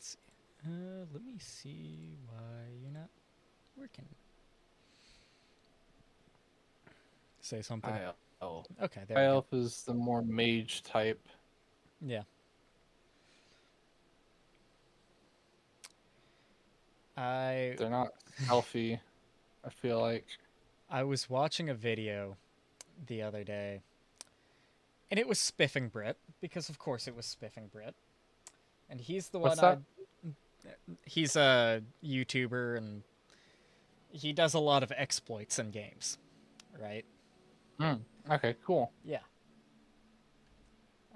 let's see. Let me see why you're not working. Say something. High elf. Okay, there High we go. elf is the more mage type. Yeah. They're not healthy, I feel like. I was watching a video the other day, and it was Spiffing Brit, because of course it was Spiffing Brit. And he's the What's one that? he's a YouTuber, and he does a lot of exploits in games, right? Okay, cool. Yeah.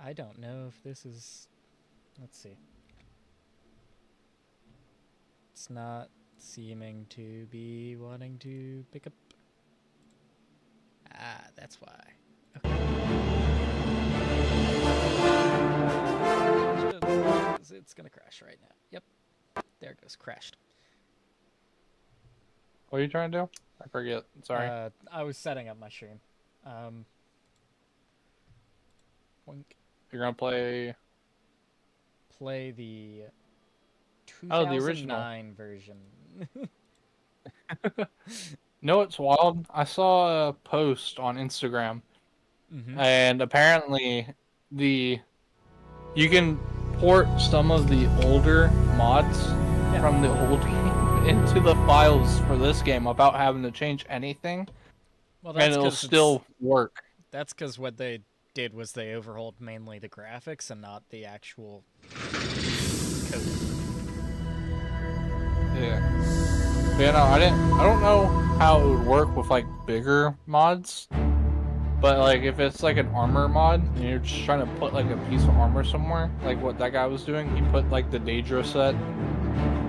I don't know if this is... Let's see. It's not seeming to be wanting to pick up... Ah, that's why. Okay. It's gonna crash right now. Yep. There it goes. Crashed. What are you trying to do? I forget. Sorry. I was setting up my stream. Wink. You're gonna play... Play the Oh, the original 2009 version. No, it's wild. I saw a post on Instagram, Mm-hmm. and apparently you can port some of the older mods from the old game into the files for this game without having to change anything, Well, and it'll still work. That's because what they did was they overhauled mainly the graphics and not the actual code. Yeah, no, I don't know how it would work with like bigger mods, but like if it's like an armor mod and you're just trying to put like a piece of armor somewhere, like what that guy was doing, he put like the Daedra set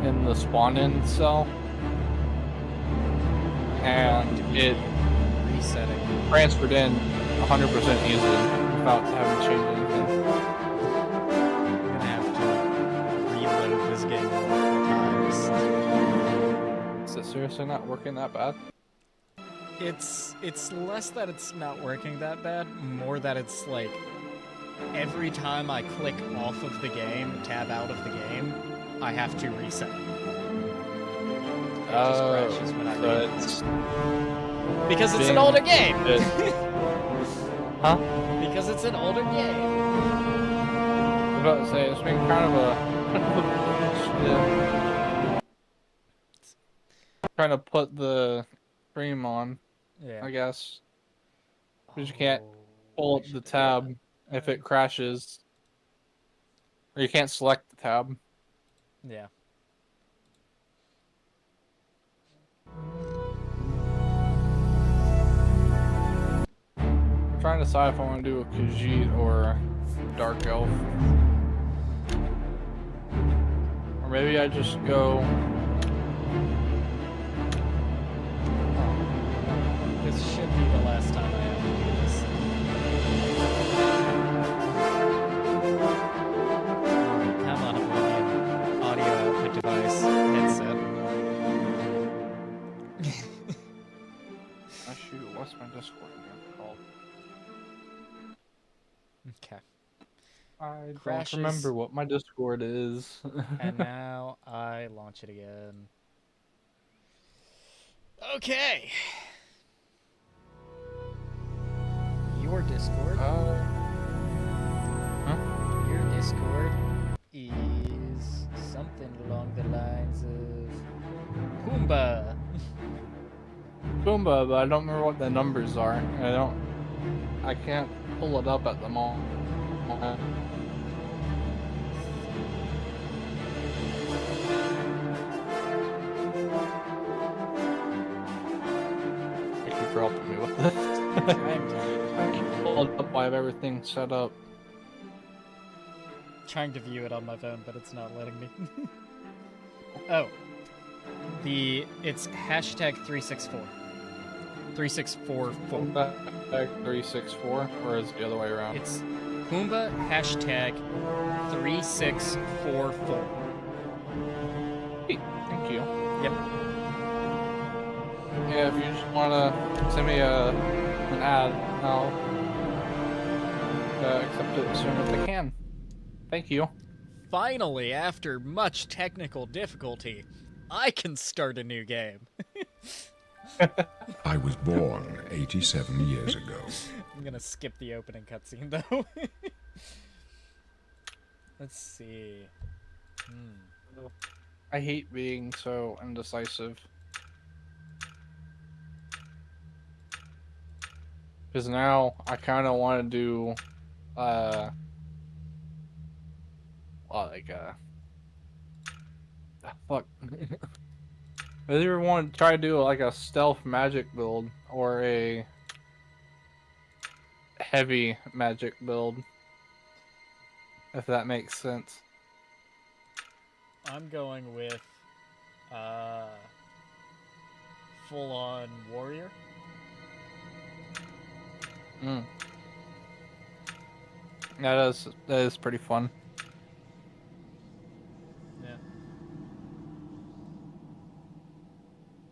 in the spawn-in cell, and it Resetting. transferred in 100% easily without having to change anything. I'm gonna have to reload this game multiple times. Is it seriously not working that bad? It's less that it's not working that bad, more that it's like every time I click off of the game, tab out of the game, I have to reset. It just crashes when I so leave. it's Because it's an older game! Huh? Because it's an older game! I was about to say, it's been kind of a... Trying to put the stream on, Yeah. I guess. Because you can't pull up the tab if it crashes. Or you can't select the tab. Yeah. I'm trying to decide if I want to do a Khajiit or a Dark Elf. Or maybe I just go... This should be the last time I have to do this. Come on, Oblivion. Audio output device. Headset. Oh shoot, what's my Discord again called? Okay. I Crashes. don't remember what my Discord is. And now I launch it again. Okay. Your Discord. Your Discord is something along the lines of Pumbaa. Boomba, but I don't remember what the numbers are. I can't pull it up at the moment. Thank you for helping me with this. I can pull it up. I have everything set up. Trying to view it on my phone, but it's not letting me. Oh. It's hashtag 364. 3644. Hashtag 364, or is it the other way around? It's Pumbaa hashtag 3644. Hey, thank you. Yep. Yeah, if you just want to send me an ad, I'll accept it as soon as I can. Thank you. finally, after much technical difficulty, I can start a new game. I was born 87 years ago. I'm gonna skip the opening cutscene, though. Let's see. I hate being so indecisive. Because now I kind of want to do, fuck. I either want to try to do like a stealth magic build or a heavy magic build, if that makes sense. I'm going with full-on warrior. That is pretty fun. Yeah.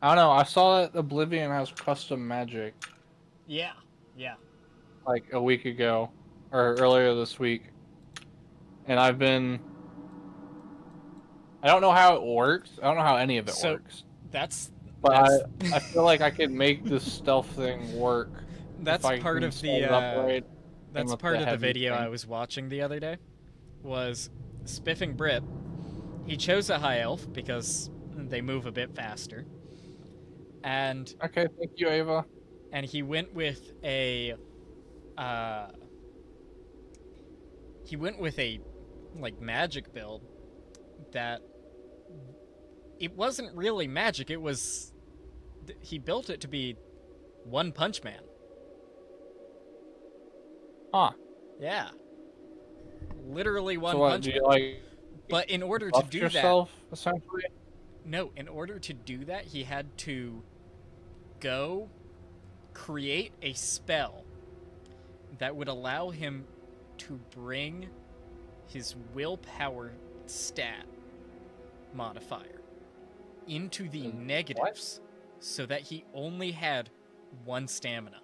I don't know. I saw that Oblivion has custom magic Yeah. like a week ago or earlier this week, and I don't know how it works. I don't know how any of it works. But I feel like I could make this stealth thing work. That's part of the that's part of the video thing I was watching the other day. Was Spiffing Brit. He chose a high elf because they move a bit faster. And okay, thank you, Ava. And he went with a like magic build that it wasn't really magic. It was he built it to be One Punch Man. Huh. Yeah. Literally One so Punch do Man. You, like, but in order to do yourself, essentially? No, in order to do that, he had to go create a spell that would allow him to bring his willpower stat modifier into the negatives so that he only had 1 stamina.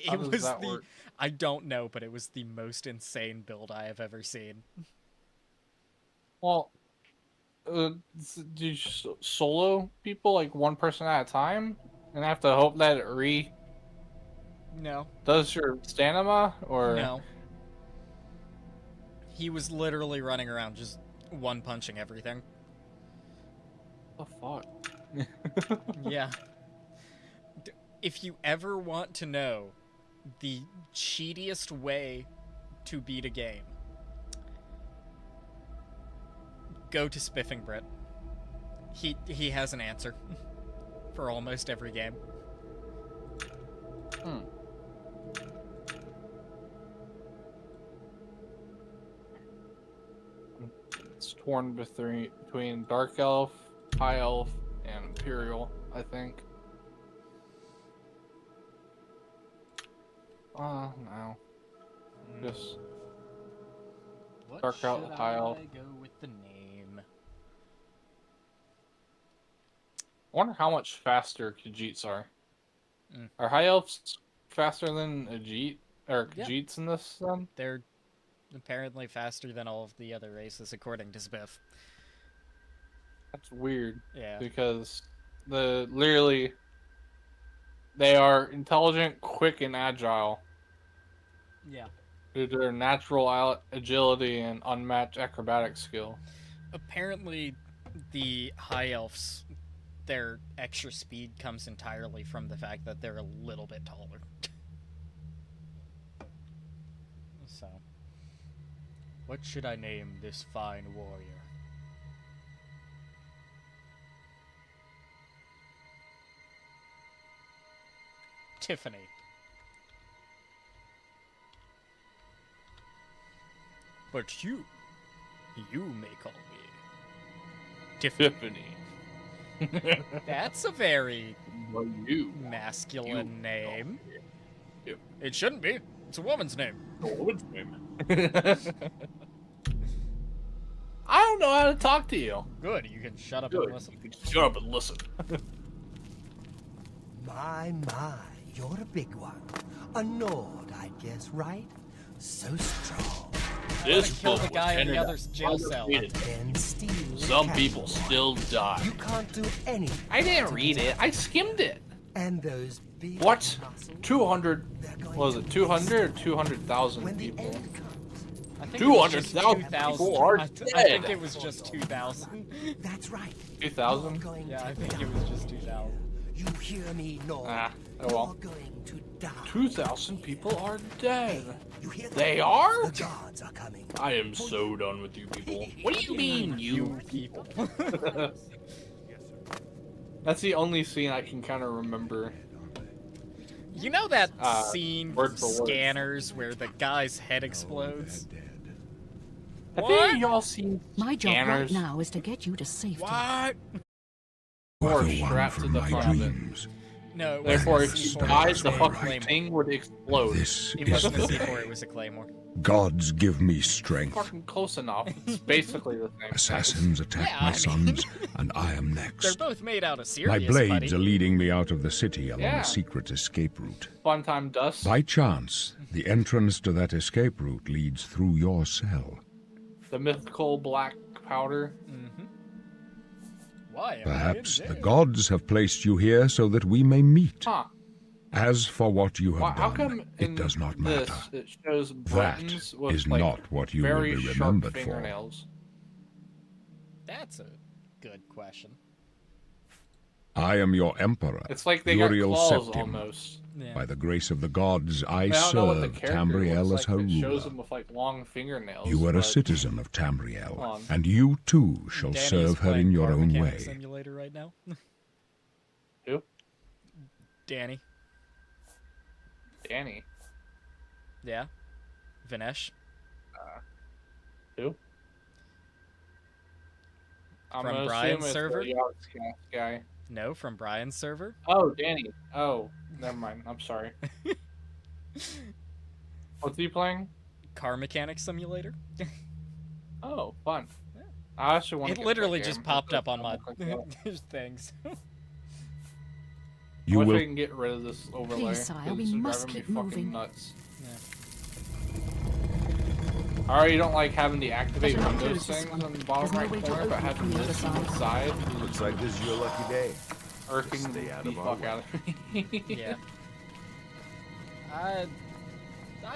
How does that work? I don't know, but it was the most insane build I have ever seen. Well, do you solo people like one person at a time and have to hope that it No. does your stamina, or No. He was literally running around just one punching everything. What the fuck? Yeah. If you ever want to know the cheatiest way to beat a game, go to Spiffing Brit. He has an answer for almost every game. It's torn between Dark Elf, High Elf, and Imperial, I think. No. Just What Dark Elf, should High Elf. I go with the name? I wonder how much faster Khajiits are. Are High Elves faster than Khajiits in this, then? They're apparently faster than all of the other races, according to Spiff. That's weird. Yeah. Because they are intelligent, quick, and agile. Yeah. Due to their natural agility and unmatched acrobatic skill. Apparently, the High Elves, their extra speed comes entirely from the fact that they're a little bit taller. So, what should I name this fine warrior? Tiffany. But you may call me Tiffany. That's a very masculine name. It shouldn't be. It's a woman's name. A woman's name. I don't know how to talk to you. Good, you can shut up and listen. You can shut up and listen. My, you're a big one. A Nord, I guess, right? so strong. This Kill book the guy was in the entered other jail as cell. undefeated. Then steal the Some cash people boy. still die. You can't do anything. I didn't read it. I skimmed it. And those big What? muscles, 200? they're going Was to it 200 or explode 200,000 when the people? end comes. I think it was just 200,000 2,000. people are I dead. think it was just 2,000. That's right. 2,000? You're going Yeah, to I think die. it was just 2,000. You hear me, Nord? Ah, oh well. You're going to die. 2,000 people are dead. You hear that? They are? The guards are coming. I am so done with you people. What do you mean, you? people. That's the only scene I can kind of remember. You know that scene word from for word. Scanners where the guy's head explodes? Have What? any of y'all seen My job right Scanners? now is to get you to safety. What? You Or are the one strapped to from the my front of it. dreams. No, it Therefore, wasn't if a you C4, died, it was the a fucking Claymore. thing would explode. This It is wasn't a the C4, it was a Claymore. gods give me strength. Fucking close enough. It's basically the same. Assassins attack Yeah, my I mean- sons, and I am They're next. both made out of My serious, blades buddy. are leading me out of the city along Yeah. a secret escape route. Fun time dust. By chance, the entrance to that escape route leads through your cell. The mythical black powder. Why? am I Perhaps in the jail? gods have placed you here so that we may meet. Huh. As for what you Why, have how done, come in it does not this matter. it shows That Britons with is like not what you will very be sharp remembered for. fingernails? That's a good question. I am your emperor, It's like they got Uriel claws Septim. almost. Yeah. By the grace of the gods, I I don't know what the serve character Tamriel looks as like. her It shows ruler. them with like long fingernails. You are a but- citizen of Tamriel, on. and you too shall Danny's serve her playing in your Car own Mechanic way. Simulator right now. Who? Danny. Danny. Yeah. Vinesh. Who? I'm From gonna Brian's assume it's server? the Yachtcast guy. No, from Brian's server. Oh, Danny. Oh, never mind. I'm sorry. What's he playing? Car Mechanic Simulator. Oh, fun. I actually want It to. literally just popped up on my I things. You wish will I can get rid of this overlay. Please, sire, 'cause we it's must driving me keep fucking moving. nuts. Yeah. I already don't like having to activate Better not do Windows this things one. on the bottom There's no right way to corner, but open having from the this other on the side Looks like this is your lucky day. irking Stay the out of our fuck way. out of me. Yeah. I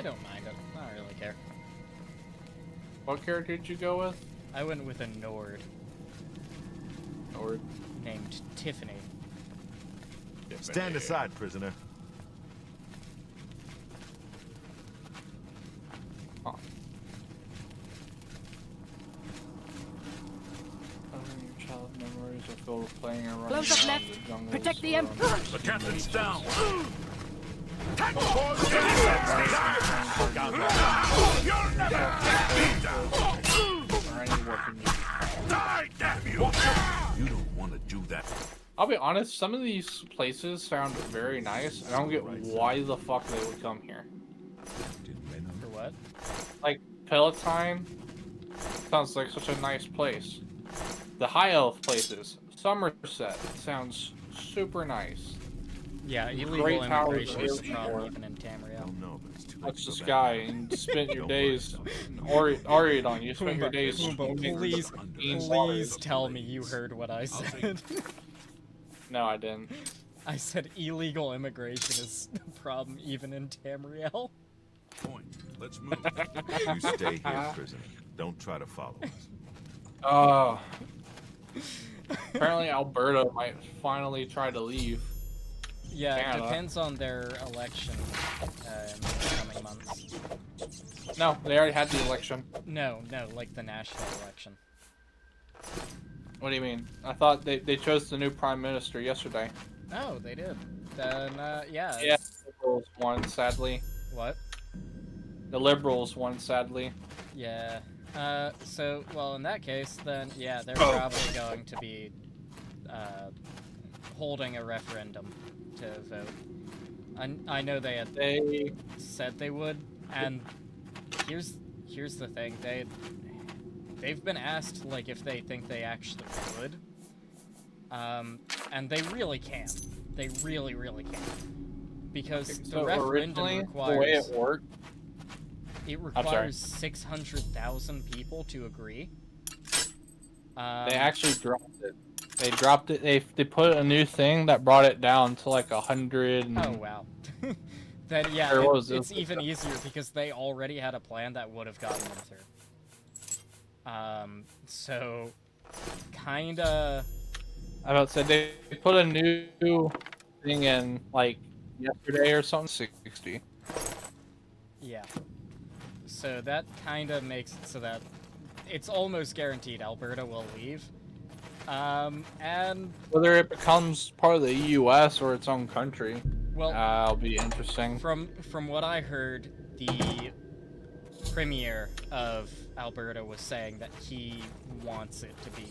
don't mind it. I don't really care. What character did you go with? I went with a Nord Or named Tiffany. Stand aside, prisoner. Huh. Your childhood memories are filled with playing and running Close up around left. the jungles Protect the around Emperor. The captain's down. or any weapon you Die, damn you! You don't want to do that. I'll be honest, some of these places sound very nice. I don't get why the fuck they would come here. For what? Like, Palatine sounds like such a nice place. The High Elf places, Somerset, sounds super nice. Yeah, illegal Great towers immigration is a of problem air. even in Tamriel. Don't know, but it's too late Touch to the go back. sky and spent your Don't worry, days son. in Oriadon. You spent your days Pumbaa, swimming in please, clean water. please tell me you heard what I said. No, I didn't. I said illegal immigration is a problem even in Tamriel. Point. Let's move. You stay here, prisoner. Don't try to follow us. Oh. Apparently Alberta might finally try to leave. Yeah, it Canada. depends on their election in the coming months. No, they already had the election. No, like the national election. What do you mean? I thought they chose the new prime minister yesterday. Oh, they did. Then, yeah. Yeah, the Liberals won, sadly. What? The Liberals won, sadly. Yeah. So, well, in that case, then, yeah, they're probably going to be, holding a referendum to vote. I know they had They said they would, and here's the thing, they've been asked, like, if they think they actually would, and they really can. They really can. Because the so referendum originally requires... the way it worked. It sorry. requires 600,000 people to agree. They actually dropped it. They dropped it. They put a new thing that brought it down to like 100. Oh wow. Then yeah, Or what was it's it? even easier because they already had a plan that would have gotten them through. So kinda. I about to say they put a new thing in like yesterday or something. 60. Yeah. So that kinda makes it so that it's almost guaranteed Alberta will leave. And Whether it becomes part of the U.S. or its own country, well, it'll be interesting. from what I heard, the premier of Alberta was saying that he wants it to be.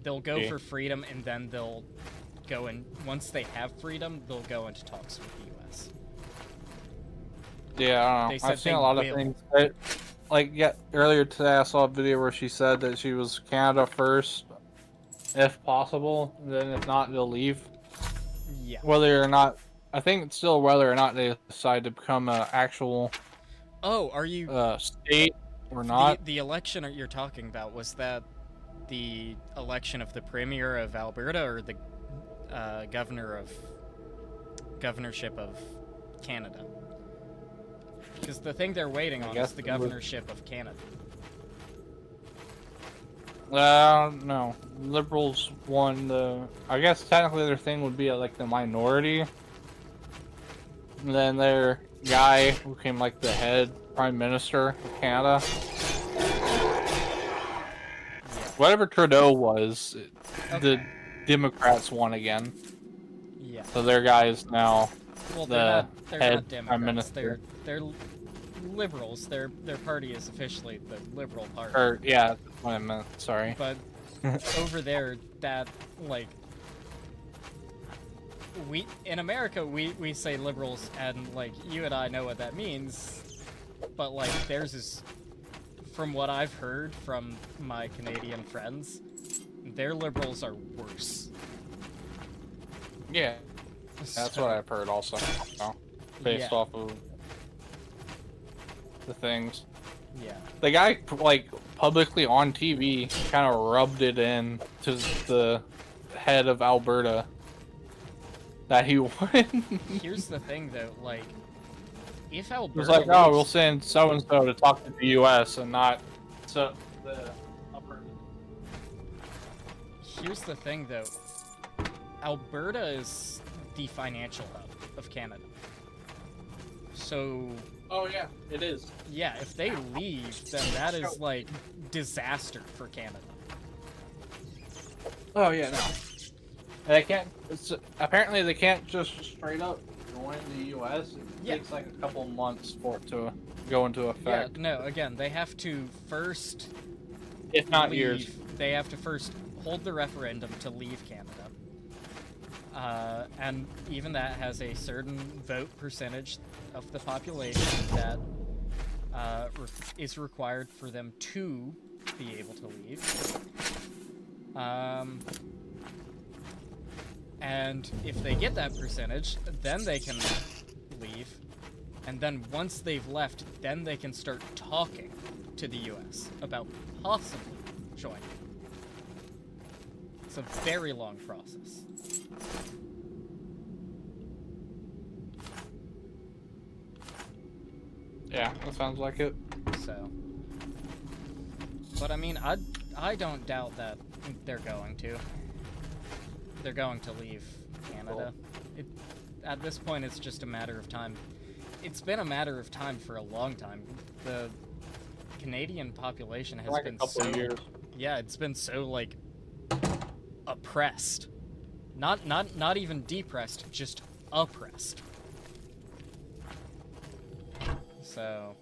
They'll go for freedom, and then they'll go in. Once they have freedom, they'll go into talks with the U.S. Yeah, I They don't said know. I've seen they a lot will. of things. Like, yeah, earlier today I saw a video where she said that she was Canada first, if possible. And then if not, they'll leave. Yeah. Whether or not, I think it's still whether or not they decide to become an actual Oh, are you state or not. the election you're talking about? Was that the election of the premier of Alberta or the governorship of Canada? Because the thing they're waiting on is the governorship of Canada. No. Liberals won the. I guess technically their thing would be like the minority. And then their guy became like the head prime minister of Canada. Whatever Trudeau was, the Democrats won again. Yeah. So their guy is now Well, the they're head not Democrats. prime minister. They're liberals. Their party is officially the Liberal Party. Or yeah, that's what I meant. Sorry. But over there, that like we in America we say liberals, and like you and I know what that means. But like theirs is, from what I've heard from my Canadian friends, their liberals are worse. Yeah, that's what I've heard also. Based Yeah. off of the things. Yeah. The guy, like, publicly on TV kind of rubbed it in to the head of Alberta that he won. Here's the thing, though, like, if It Alberta was like, leaves, oh, we'll send so-and-so to talk to the U.S. and not so the upper. here's the thing, though, Alberta is the financial hub of Canada. So, Oh, yeah, it is. yeah, if they leave, then that is, like, disaster for Canada. Oh, yeah, no. They can't, apparently they can't just straight up join the U.S. It Yeah. takes like a couple months for it to go into Yeah, effect. no, again, they have to first If not leave. years. They have to first hold the referendum to leave Canada. And even that has a certain vote percentage of the population that is required for them to be able to leave. And if they get that percentage, then they can leave. And then once they've left, then they can start talking to the US about possibly joining. It's a very long process. Yeah, that sounds like it. So, but I mean, I don't doubt that they're going to. They're going to leave Canada. At this point, it's just a matter of time. It's been a matter of time for a long time. The Canadian population has Like been a couple so of years. yeah, it's been so like oppressed. Not even depressed, just oppressed. So,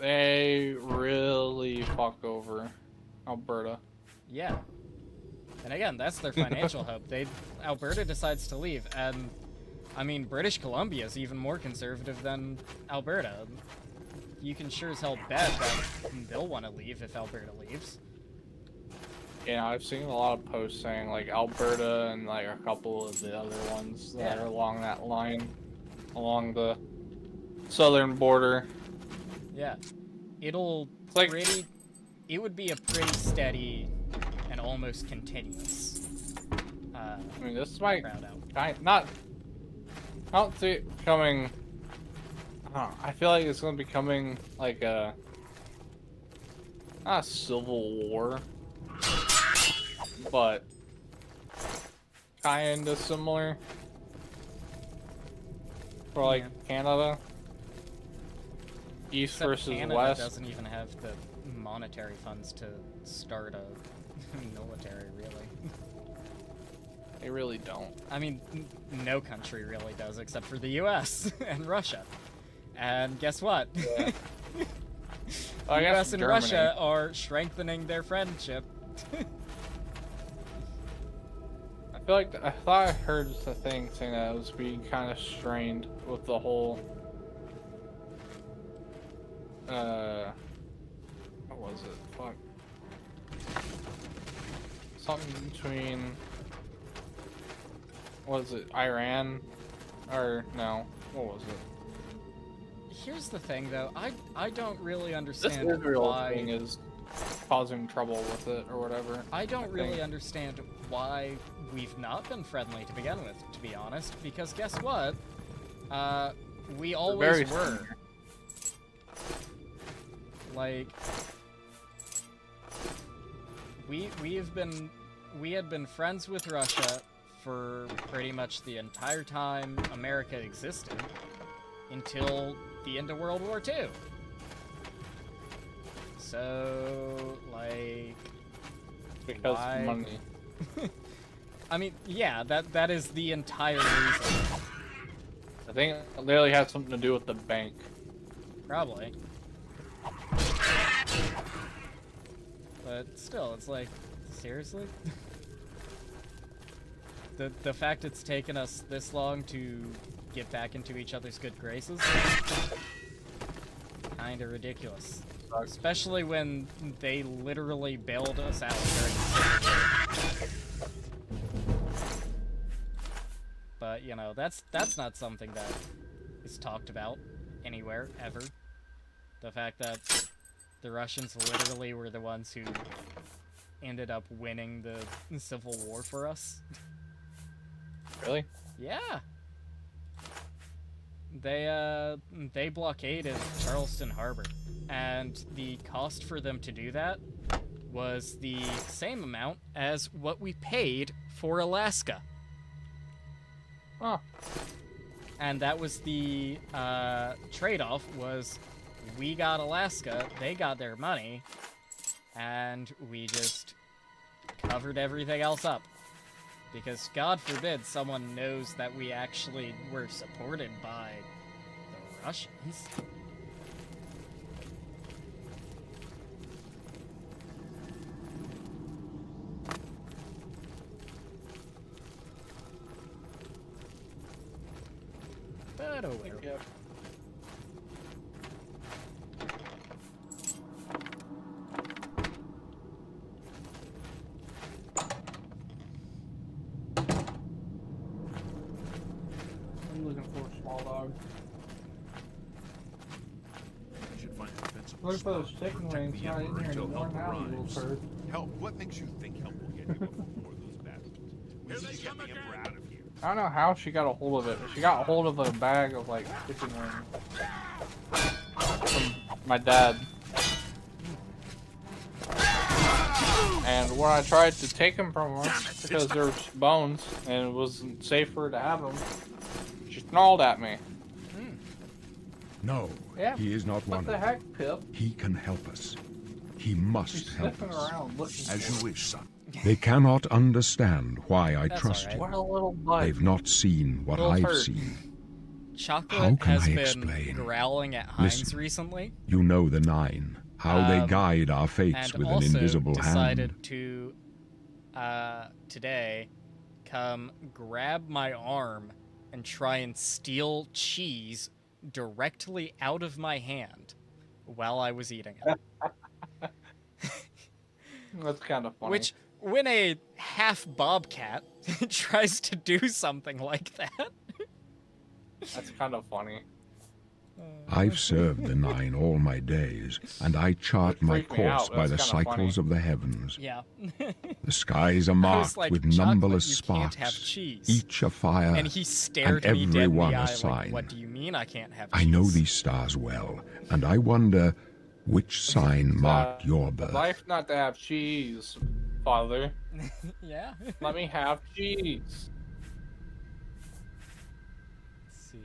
They really fuck over Alberta. yeah. And again, that's their financial hub. Alberta decides to leave, and I mean, British Columbia is even more conservative than Alberta. You can sure as hell bet that they'll want to leave if Alberta leaves. Yeah, I've seen a lot of posts saying like Alberta and like a couple of the other ones that Yeah. are along that line, along the southern border. Yeah. It'll It's like- pretty... It would be a pretty steady and almost continuous I mean, this might crowd out. I don't see it becoming. I don't know, I feel like it's gonna be becoming like a not a civil war, but kinda similar for like Yeah. Canada, East Except versus Canada West. doesn't even have the monetary funds to start a military, really. They really don't. I mean, no country really does, except for the U.S. and Russia. And guess what? Yeah. The I guess U.S. and Germany. Russia are strengthening their friendship. I feel like I thought I heard the thing saying that it was being kind of strained with the whole. What was it? Fuck. Something between. Was it Iran? Or no? What was it? Here's the thing, though. I don't really This understand Israel why... thing is causing trouble with it or whatever. I don't really think. understand why we've not been friendly to begin with, to be honest. Because guess what? We always very were. similar. Like, we had been friends with Russia for pretty much the entire time America existed, until the end of World War II. So, like, Because why- money. I mean, yeah, that is the entire reason. I think it literally had something to do with the bank. Probably. But still, it's like, seriously? The fact it's taken us this long to get back into each other's good graces? Kinda ridiculous. Especially when they literally bailed us out during the Civil War. But, you know, that's not something that is talked about anywhere, ever. The fact that the Russians literally were the ones who ended up winning the Civil War for us. Really? Yeah. They blockaded Charleston Harbor, and the cost for them to do that was the same amount as what we paid for Alaska. Oh. And that was the trade-off, was we got Alaska, they got their money, and we just covered everything else up. Because God forbid someone knows that we actually were supported by the Russians. But oh well. Yeah. I'm looking for a small dog. You should find a defensible Look for those spot. chicken Protect wings the not in Emperor here till anymore help now, you little arrives. turd. Help? What makes you think help will get here before those bastards? We need to get the Emperor out of here. I don't know how she got a hold of it, but she got a hold of a bag of like chicken wings from my dad. And when I tried to take them from her, because there's bones and it wasn't safer to have them, she snarled at me. No, Yeah. he is not What one the of them. heck, Pip? He can help us. He She's must help sniffing us. around looking As for you wish, son. They cannot understand why I That's trust all right. you. What a little bud. They've not seen what Little I've turd. seen. Chocolate How can has I been explain? growling at Heinz Listen. recently. You know the Nine, how they guide our fates And with an also invisible decided hand. to today come grab my arm and try and steal cheese directly out of my hand while I was eating it. That's kind of funny. Which, when a half bobcat tries to do something like that, That's kind of funny. I've served the Nine all my days, and I chart my freaked me out. course by That's the kinda cycles funny. of the heavens. Yeah. The skies are I was marked like, with "Chocolate, numberless you can't have sparks, cheese." each a fire, And he stared and me dead every in the one eye a like, sign. what do you mean I can't have I cheese? know these stars well, and I wonder which sign marked your birth. Life not to have cheese, father. Yeah. Let me have cheese. Let's see.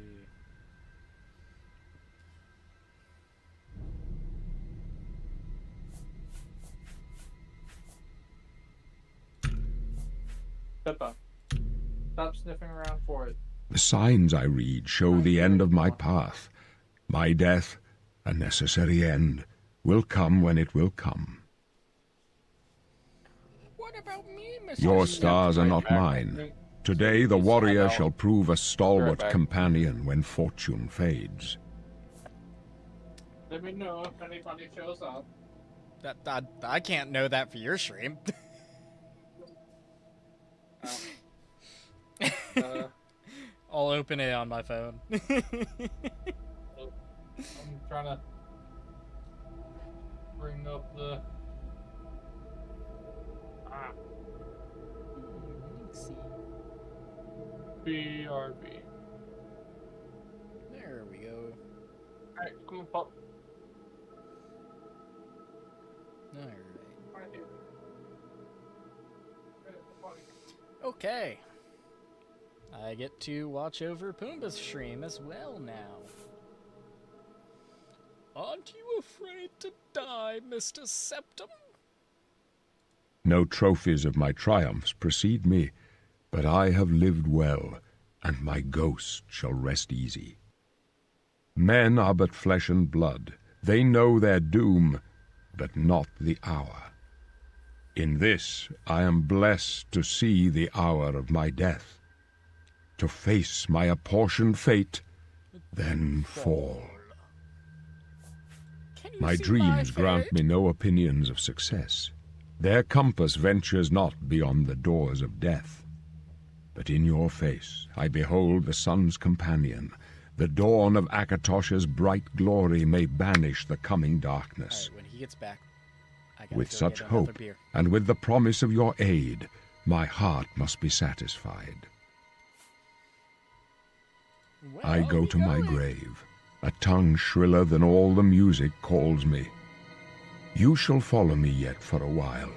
Pippa, stop sniffing around for it. The signs I read show the end of my path. My death, a necessary end, will come when it will come. What about me, Mr. Your Snap? stars are Right not back. mine. Today the Please warrior sign out. shall prove a stalwart back. companion when fortune fades. Let me know if anybody shows up. I can't know that for your stream. I'll open it on my phone. I'm trying to bring up the. Let's see. BRB. There we go. Alright, come on, Pop. Alright. Right here. Okay. I get to watch over Pumbaa's stream as well now. Aren't you afraid to die, Mr. Septum? No trophies of my triumphs precede me, but I have lived well, and my ghost shall rest easy. Men are but flesh and blood. They know their doom, but not the hour. In this I am blessed to see the hour of my death, to face my apportioned fate, then fall. Can you My see dreams fate? grant me no opinions of success. Their compass ventures not beyond the doors of death. But in your face I behold the sun's companion. The dawn of Akatosh's bright glory may banish the coming darkness. Alright, when he gets back, I gotta With go such get another hope, beer. and with the promise of your aid, my heart must be satisfied. Where I are go we to my going? grave. A tongue shriller than all the music calls me. You shall follow me yet for a while.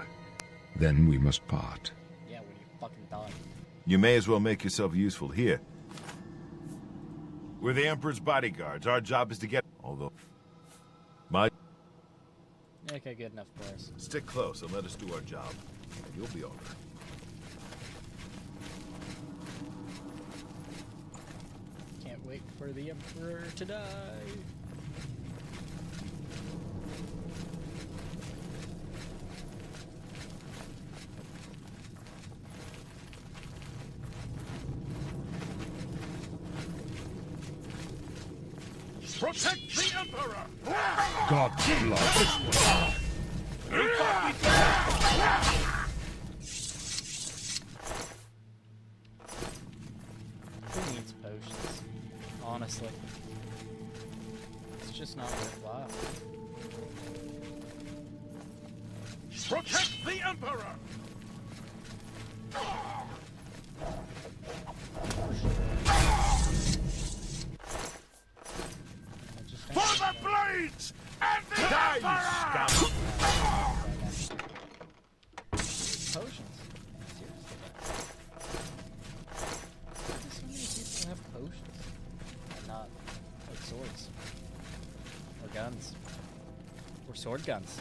Then we must part. Yeah, when you fucking die. You may as well make yourself useful here. We're the Emperor's bodyguards. Our job is to get... Although... Okay, good enough for us. Stick close and let us do our job. And you'll be all right. Can't wait for the Emperor to die. Protect the Emperor! God's blood. Who needs potions? Honestly. It's just not worthwhile. Protect the Emperor! For the blades and the Emperor! Potions. Seriously. Why do so many people have potions? And not, like, swords. Or guns. Or sword guns.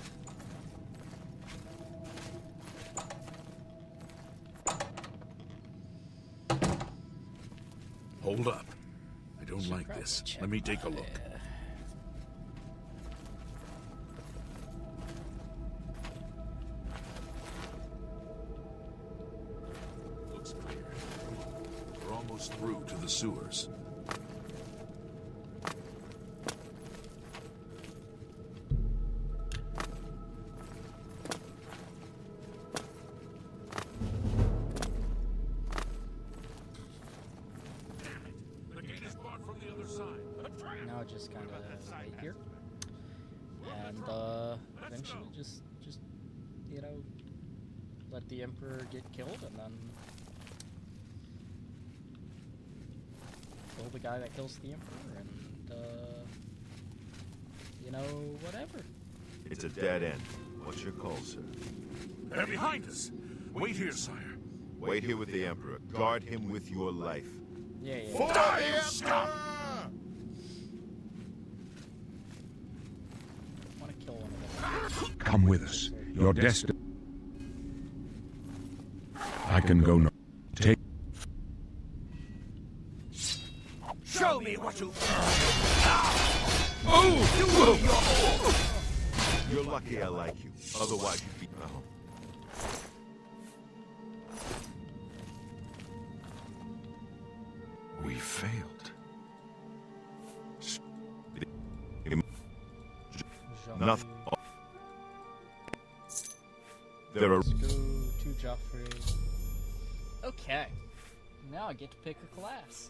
Hold up. I don't like probably this. check Let me take a my- look. Looks clear. We're almost through to the sewers. The gate is barred from the other side. A trap! Now just kind of wait here, and eventually just you know, let the Emperor get killed, and then kill the guy that kills the Emperor, and you know, whatever. It's a dead end. What's your call, sir? They're behind us. Wait here, sire. Wait here with the Emperor. Guard him with your life. Yeah. Die, you scum! I want to kill one of them. Come with us. Your destiny. I can go no. Take. Show me what you... You're lucky I like you. Otherwise, you'd be... Oh. We failed. Nothing. There are... Let's go to Joffrey. Okay. Now I get to pick a class.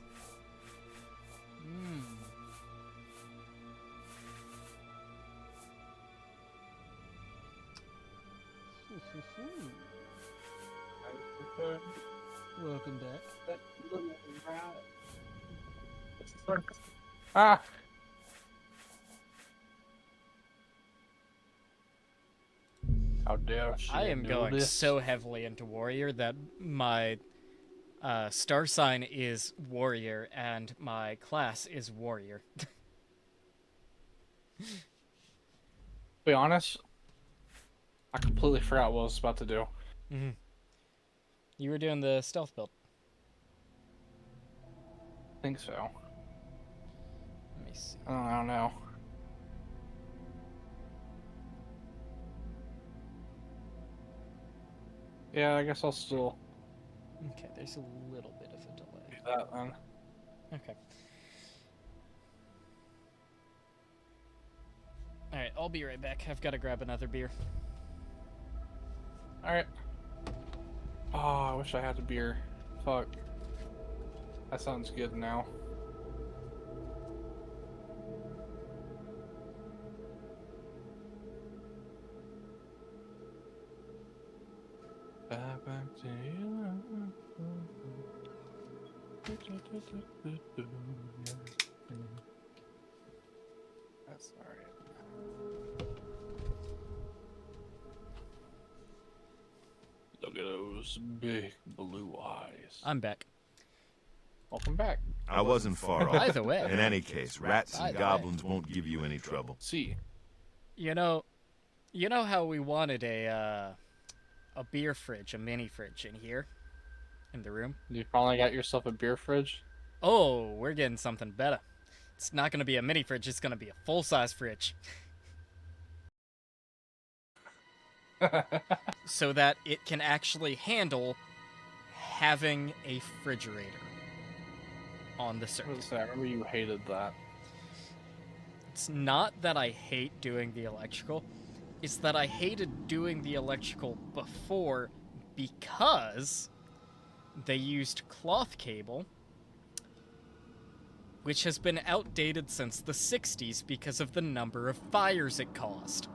Welcome back. Ah! How dare she I am do going this? so heavily into Warrior that my star sign is Warrior and my class is Warrior. To be honest, I completely forgot what I was about to do. You were doing the stealth build. I think so. Let me see. I don't know. Yeah, I guess I'll still Okay, there's a little bit of a do delay. that then. Okay. Alright, I'll be right back. I've got to grab another beer. Alright. Oh, I wish I had a beer. Fuck. That sounds good now. Back to you. That's alright. Look at those big blue eyes. I'm back. Welcome back. I wasn't far off. Either way. In any case, rats and Either way. goblins won't give you any trouble. See. You know how we wanted a beer fridge, a mini fridge in here, in the room? You finally got yourself a beer fridge? Oh, we're getting something better. It's not going to be a mini fridge, it's going to be a full-size fridge. So that it can actually handle having a refrigerator on the What circuit. was that? I remember you hated that. It's not that I hate doing the electrical, it's that I hated doing the electrical before because they used cloth cable, which has been outdated since the 60s because of the number of fires it caused.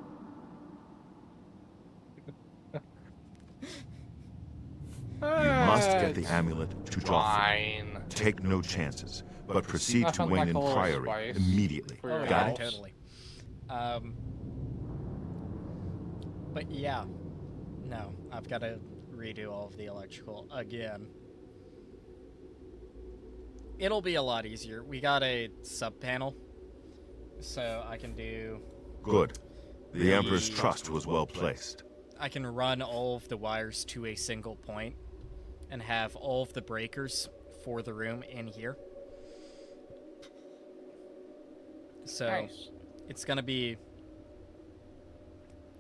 You must get the amulet to Joffrey. Fine. Take no chances, but proceed to Nothing Wayne like and a little Priory spice immediately. for your Got house. it? Totally. But yeah, no, I've got to redo all of the electrical again. It'll be a lot easier. We got a sub panel, so I can do. Good. The Emperor's trust was well placed. I can run all of the wires to a single point and have all of the breakers for the room in here. So Nice. it's going to be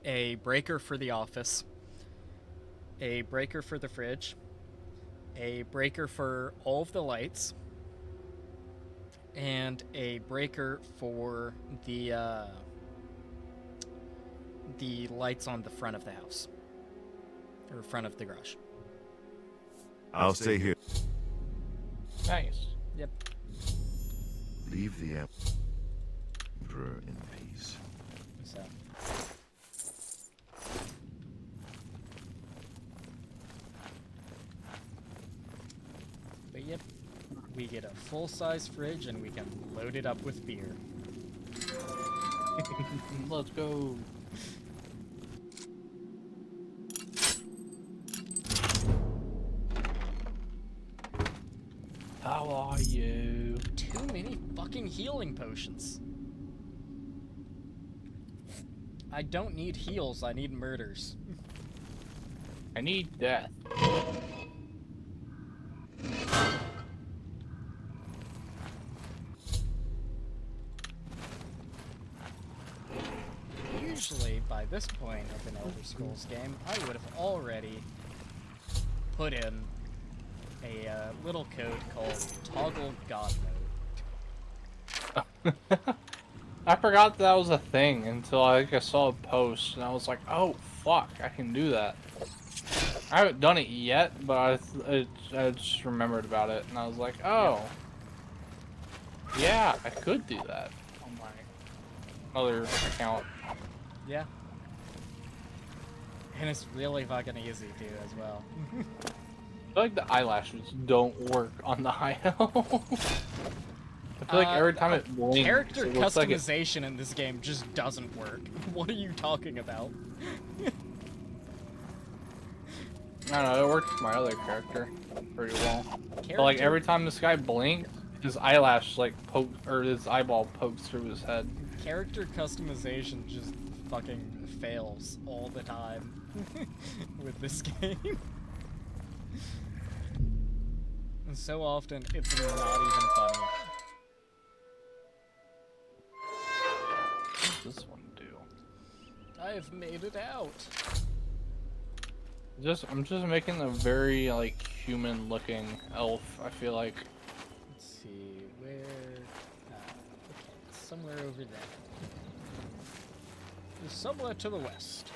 a breaker for the office, a breaker for the fridge, a breaker for all of the lights, and a breaker for the lights on the front of the house, or front of the garage. I'll stay here. Nice. Yep. Leave the Emperor. we get a full-size fridge and we can load it up with beer. Let's go. How are you? Too many fucking healing potions. I don't need heals, I need murders. I need death. Usually, by this point of an Elder Scrolls game, I would have already put in a little code called Toggle God Mode. I forgot that was a thing until I saw a post and I was like, oh fuck, I can do that. I haven't done it yet, but I just remembered about it and I was like, oh, yeah, I could do that on my other account. Yeah. And it's really fucking easy too, as well. I feel like the eyelashes don't work on the high elf. I feel like every time it blinks, Character it looks like it... customization in this game just doesn't work. What are you talking about? I don't know, it works for my other character pretty well. But like every time this guy blinks, his eyelash like pokes, or his eyeball pokes through his head. Character customization just fucking fails all the time with this game. And so often, it's not even funny. What does this one do? I have made it out. I'm just making a very like human-looking elf. I feel like. Let's see where. Okay, it's somewhere over there. It's somewhere to the west.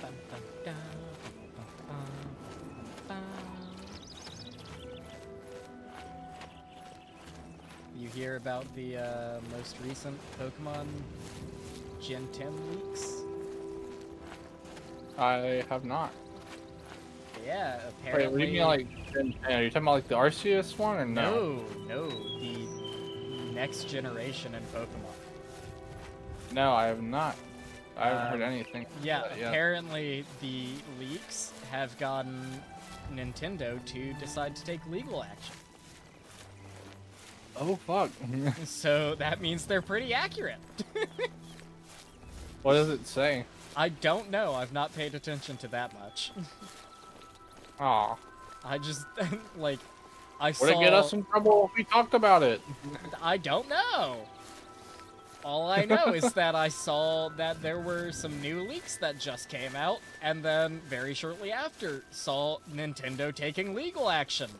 Bum, bum, da, bum, bum, bum. You hear about the most recent Pokemon Gen 10 leaks? I have not. Yeah, Wait, apparently. what do you mean, like? Are you talking about like the Arceus one or no? No, the next generation in Pokemon. No, I have not. I haven't heard anything. Yeah, about that yet. apparently the leaks have gotten Nintendo to decide to take legal action. Oh fuck! So that means they're pretty accurate. What does it say? I don't know. I've not paid attention to that much. Aw. I just like I Would saw. it get us in trouble if we talked about it? I don't know. All I know is that I saw that there were some new leaks that just came out, and then very shortly after saw Nintendo taking legal action.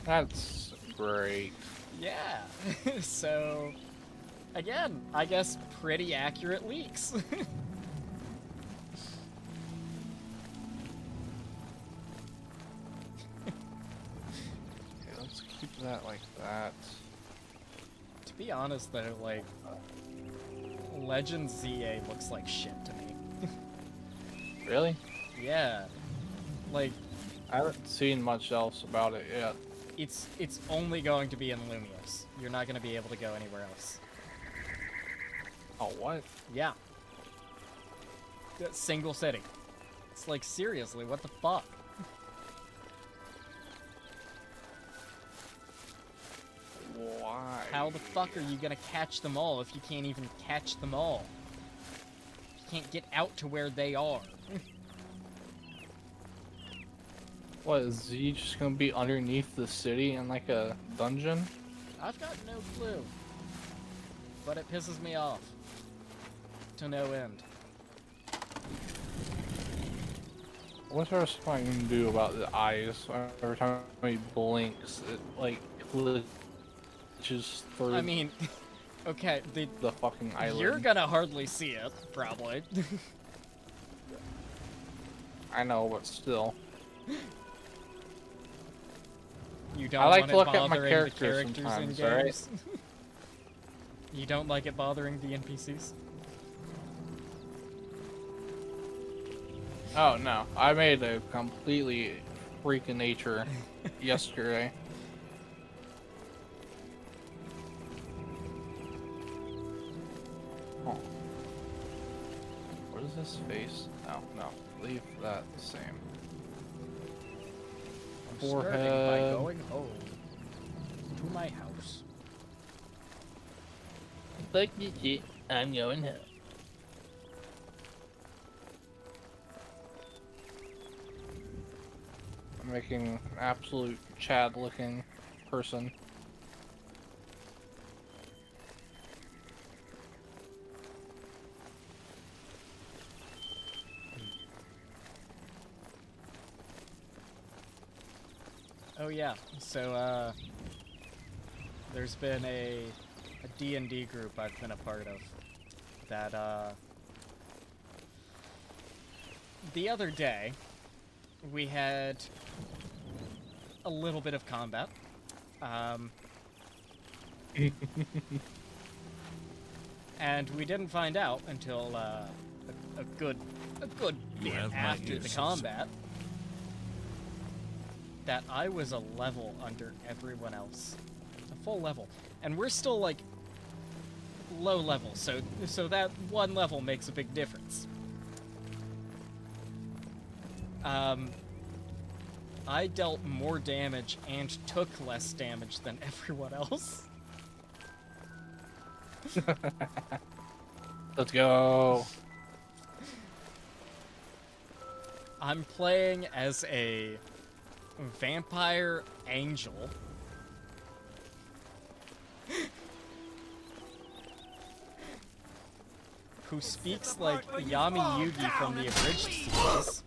That's great. Yeah. So, again, I guess pretty accurate leaks. Okay, let's keep that like that. To be honest, though, like, Legends ZA looks like shit to me. Really? Yeah. Like, I haven't seen much else about it yet. it's only going to be in Lumios. You're not going to be able to go anywhere else. Oh, what? Yeah. That single city. It's like, seriously, what the fuck? Why? How the fuck are you gonna catch them all if you can't even catch them all? You can't get out to where they are. What, is he just gonna be underneath the city in like a dungeon? I've got no clue. But it pisses me off. To no end. What's there something I can do about the eyes? Every time he blinks, it like glitches through I mean, okay, the fucking island. you're gonna hardly see it, probably. I know, but still. You don't I like want to it look at my bothering the characters characters in sometimes, alright? games. You don't like it bothering the NPCs? Oh no, I made a completely freak of nature yesterday. Oh. What is this face? No, no, leave that the same. I'm starting by Forehead. going home to my house. Fuck this shit, I'm going home. I'm making an absolute Chad looking person. Oh yeah, so there's been a D&D group I've been a part of that the other day we had a little bit of combat. And we didn't find out until a good bit have my after ear, the sister. combat that I was a level under everyone else. A full level. And we're still, like, low level, so that one level makes a big difference. I dealt more damage and took less damage than everyone else. Let's go. I'm playing as a vampire angel. Who speaks like Yami Yugi from the abridged series.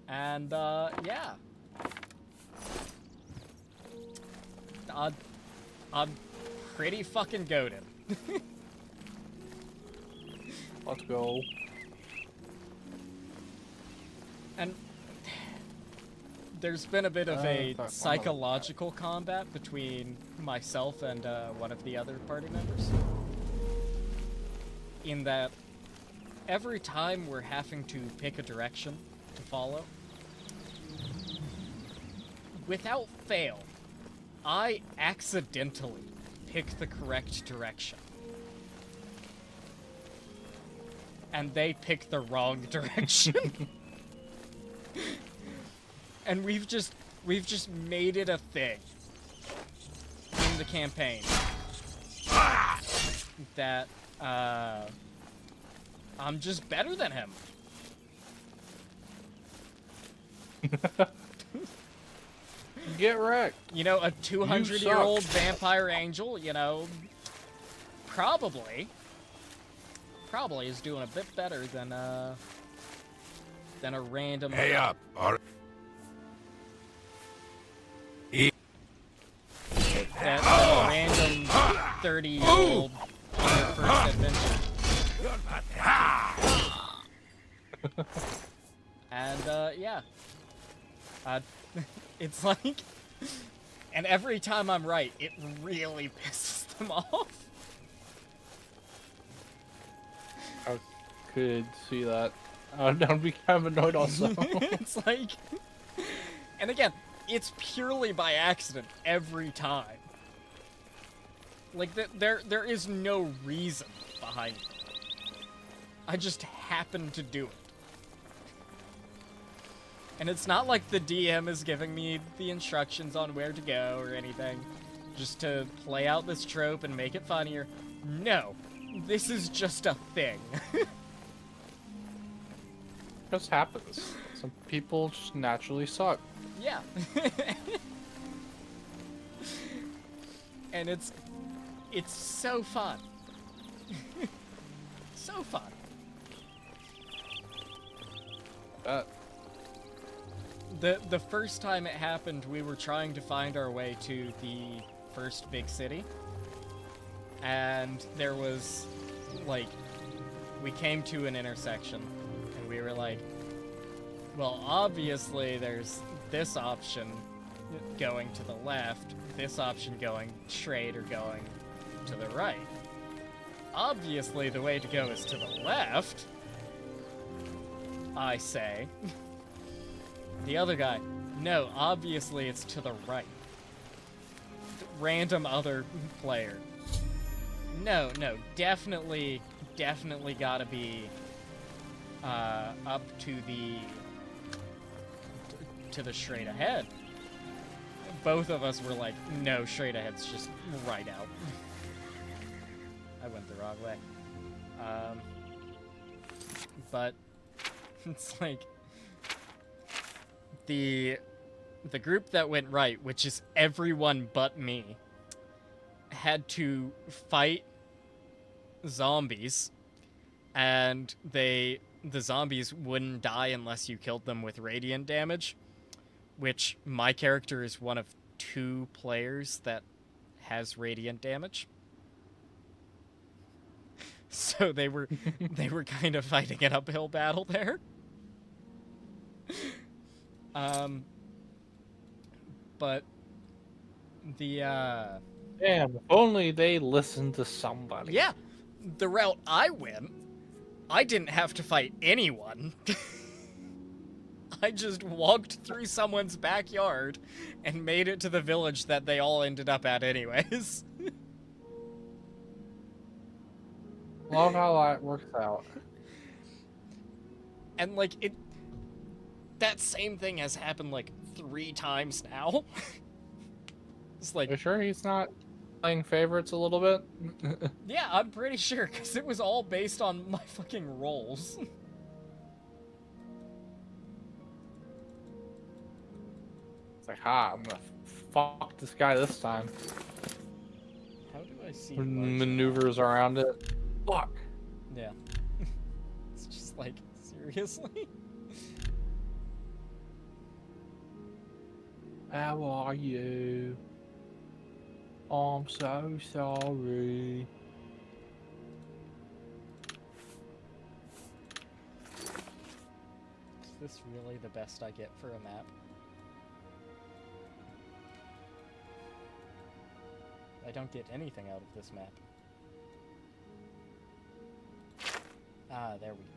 And, yeah. I'm pretty fucking goated. Let's go. And there's been a bit of a fuck, psychological combat between myself and one of the other party members. In that every time we're having to pick a direction to follow, without fail, I accidentally pick the correct direction. And they pick the wrong direction. And we've just made it a thing in the campaign that I'm just better than him. Get wrecked. You know, a 200-year-old vampire angel, you know, probably is doing a bit better than a random. Hey up! That random 30-year-old on their first adventure. And yeah, it's like, and every time I'm right, it really pisses them off. I could see that. I'd be kind of annoyed also. It's like, and again, it's purely by accident every time. Like, there is no reason behind it. I just happen to do it. And it's not like the DM is giving me the instructions on where to go or anything, just to play out this trope and make it funnier. No, this is just a thing. Just happens. Some people just naturally suck. Yeah. And it's so fun. So fun. The first time it happened, we were trying to find our way to the first big city. And there was, like, we came to an intersection, and we were like, well, obviously there's this option going to the left, this option going straight or going to the right. obviously the way to go is to the left, I say. The other guy, no, obviously it's to the right. Random other player. No, definitely gotta be up to the straight ahead. Both of us were like, no, straight ahead's just right out. I went the wrong way. But it's like the group that went right, which is everyone but me, had to fight zombies, and the zombies wouldn't die unless you killed them with radiant damage, which my character is one of 2 players that has radiant damage. So they were kind of fighting an uphill battle there. But the Damn, if only they listened to somebody. yeah, the route I went, I didn't have to fight anyone. I just walked through someone's backyard and made it to the village that they all ended up at anyways. Love how that works out. And like that same thing has happened like 3 times now. It's like, You sure he's not playing favorites a little bit? yeah, I'm pretty sure, because it was all based on my fucking rolls. It's like, I'm gonna fuck this guy this time. How do I see Maneuvers around it. Fuck. Yeah. It's just like, seriously? How are you? I'm so sorry. Is this really the best I get for a map? I don't get anything out of this map. Ah, there we go.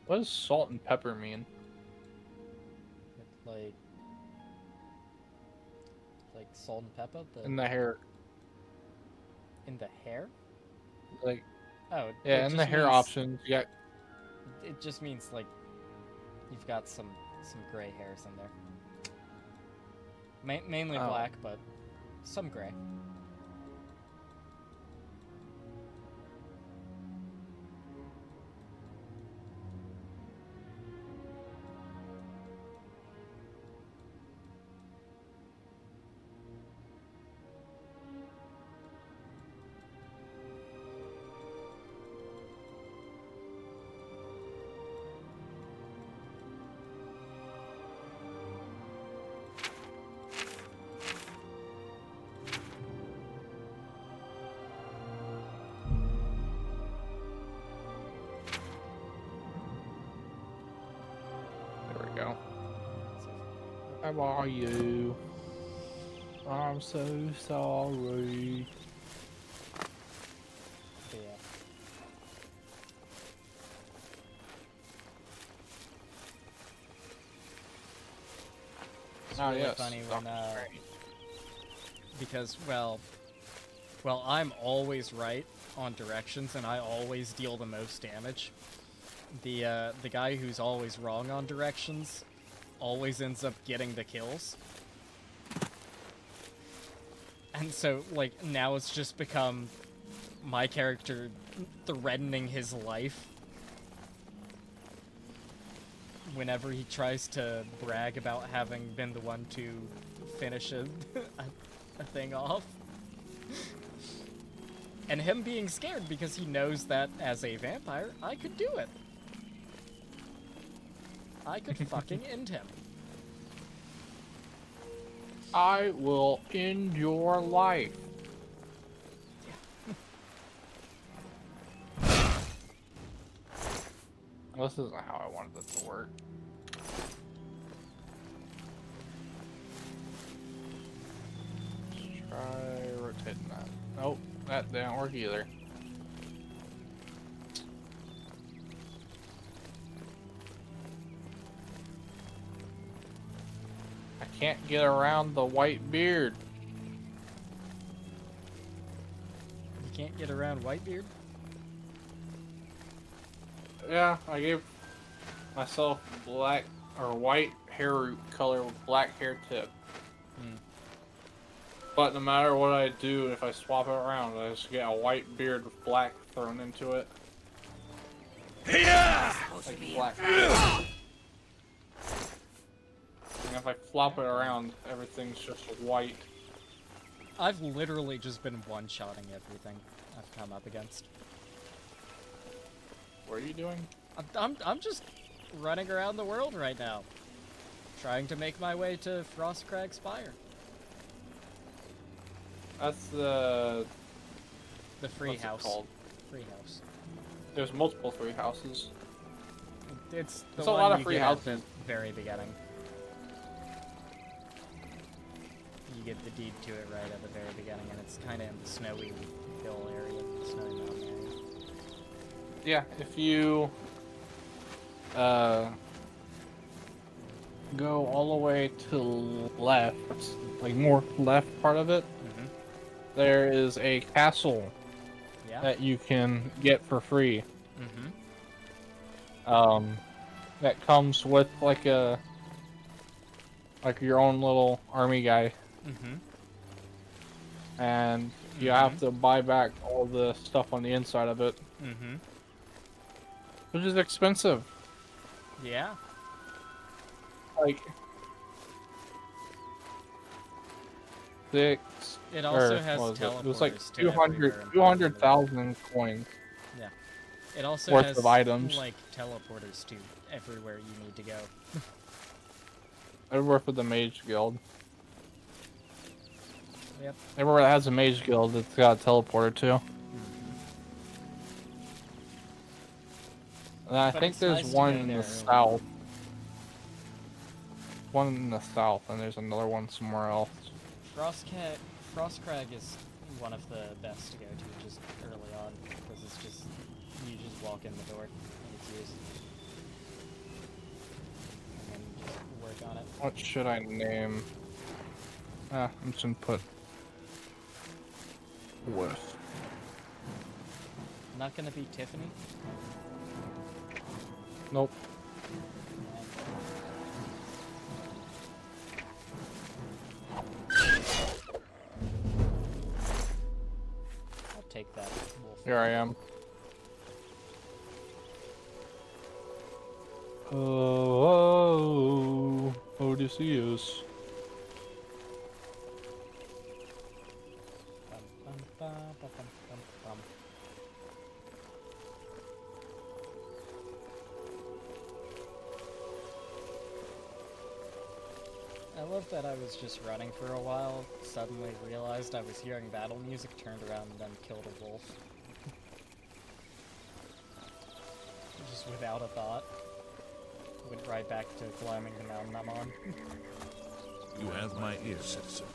What does salt and pepper mean? Like salt and pepper? In the hair. In the hair? Like, Oh, yeah, it in the just hair means- options, you got It just means like you've got some gray hairs in there. Mainly Oh. black, but some gray. There we go. How are you? I'm so sorry. But yeah. It's Oh, really yes. funny when, Doctor Strange. because, well, I'm always right on directions, and I always deal the most damage. The guy who's always wrong on directions always ends up getting the kills. And so, like, now it's just become my character threatening his life whenever he tries to brag about having been the one to finish a thing off. And him being scared because he knows that as a vampire, I could do it. I could fucking end him. I will end your life. Well, this isn't how I wanted it to work. Try rotating that. Nope, that didn't work either. I can't get around the white beard. You can't get around Whitebeard? Yeah, I gave myself black or white hair color with black hair tip. Hmm. But no matter what I do, if I swap it around, I just get a white beard with black thrown into it. Like black. And if I flop it around, everything's just white. I've literally just been one-shotting everything I've come up against. What are you doing? I'm just running around the world right now, trying to make my way to Frostcrag Spire. That's the Free what's house. it called? Free house. There's multiple free houses. It's the There's a one lot of you free get houses. at the very beginning. You get the deed to it right at the very beginning, and it's kind of in the snowy hill area, the snowy mountain area. Yeah, if you go all the way to left, like more left part of it, Mm-hmm. there is a castle Yeah. that you can get for free. Mm-hmm. That comes with like your own little army guy, Mm-hmm. and you have to buy back all the stuff on the inside of it, Mm-hmm. which is expensive. Yeah. Like six. It also or, has what was it? It was like teleporters to everywhere 200,000 coins Yeah. It also worth has of items. like teleporters to everywhere you need to go. everywhere for the Mage Guild. Yep. Everywhere that has a Mage Guild, it's got a teleporter too. And I But think it's there's nice to one go in there the early. south. One in the south, and there's another one somewhere else. Frostcrag is one of the best to go to just early on, because it's just, you just walk in the door, and it's used. And then you just work on it. What should I name? I'm just gonna put Wolf. Not gonna be Tiffany? Nope. I'll take that wolf. Here I am. Oh, Odysseus. Bum, bum, bum, bum, bum, bum, bum. I love that I was just running for a while, suddenly realized I was hearing battle music, turned around and then killed a wolf. Just without a thought. Went right back to climbing the mountain I'm on. You have my ear, citizen.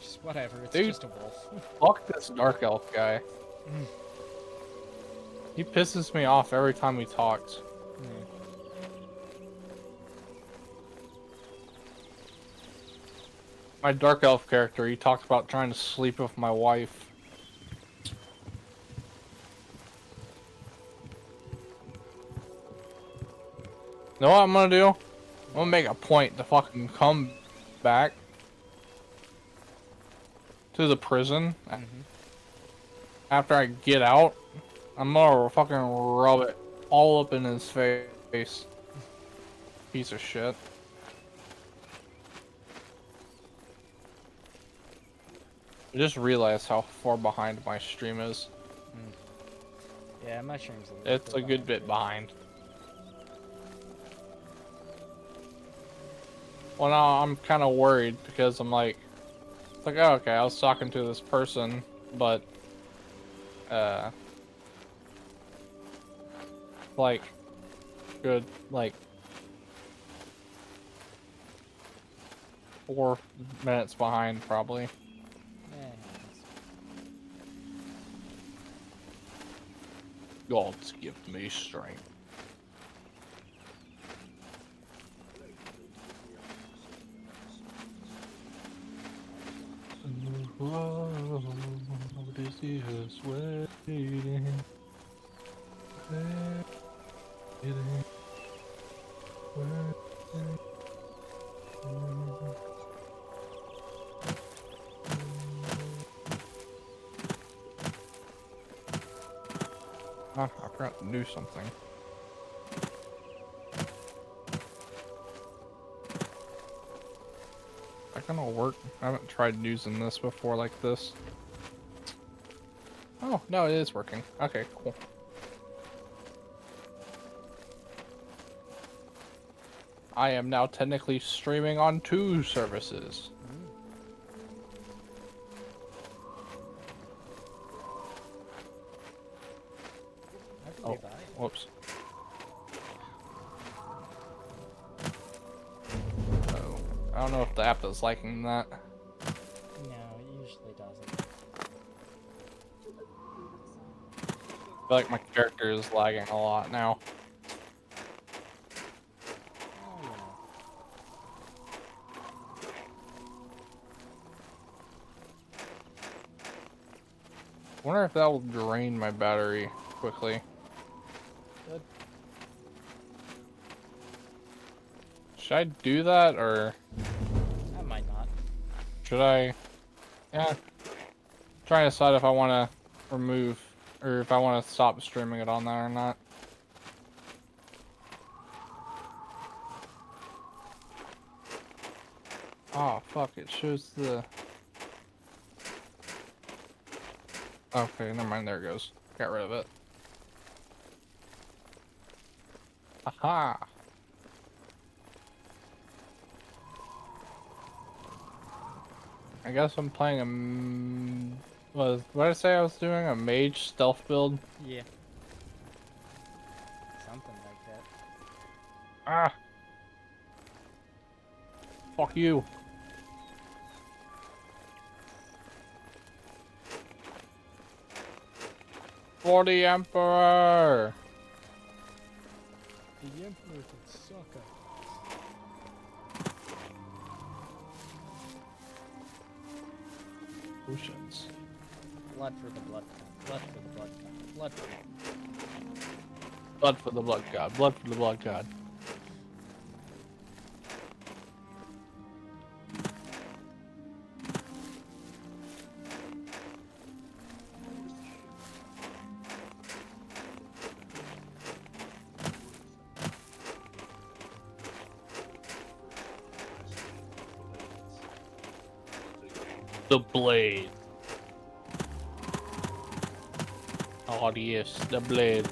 Just whatever, it's Dude. just a wolf. Fuck this Dark Elf guy. He pisses me off every time he talks. My Dark Elf character, he talks about trying to sleep with my wife. Know what I'm gonna do? I'm gonna make a point to fucking come back to the prison after I get out. I'm gonna fucking rub it all up in his face. Piece of shit. I just realized how far behind my stream is. Yeah, my stream's a little It's a good bit behind. Well, now I'm kind of worried because I'm like, it's like, oh, okay, I was talking to this person, but, like, good, like, 4 minutes behind, probably. Yeah. Gods give me strength. Odysseus waiting. Ah, I forgot to do something. Is that gonna work? I haven't tried using this before like this. Oh, no, it is working. Okay, cool. I am now technically streaming on 2 services. I believe I am. Whoops. Oh, I don't know if the app is liking that. No, it usually doesn't. I feel like my character is lagging a lot now. Oh, you know. I wonder if that will drain my battery quickly. Good. Should I do that, or I might not. should I? Yeah. Trying to decide if I want to remove, or if I want to stop streaming it on there or not. Oh, fuck, it shows the... Okay, never mind, there it goes. Got rid of it. Aha! I guess I'm playing a... what did I say I was doing? A mage stealth build? Yeah. Something like that. Ah! Fuck you. For the Emperor! The Emperor can suck it. Potions. Blood for the blood god. Blood for the blood god. Blood for Blood for the blood god. Blood for the blood god. The blade. Oh yes, the blade.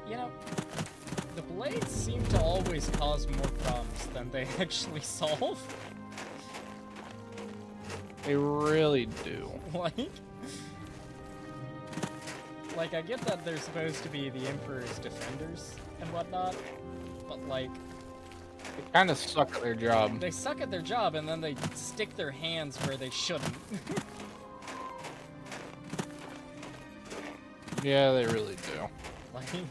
You know, the blades seem to always cause more problems than they actually solve. They really do. Like, I get that they're supposed to be the Emperor's defenders and whatnot, but like, They kind of suck at their job. they suck at their job and then they stick their hands where they shouldn't. Yeah, they really do. Like, could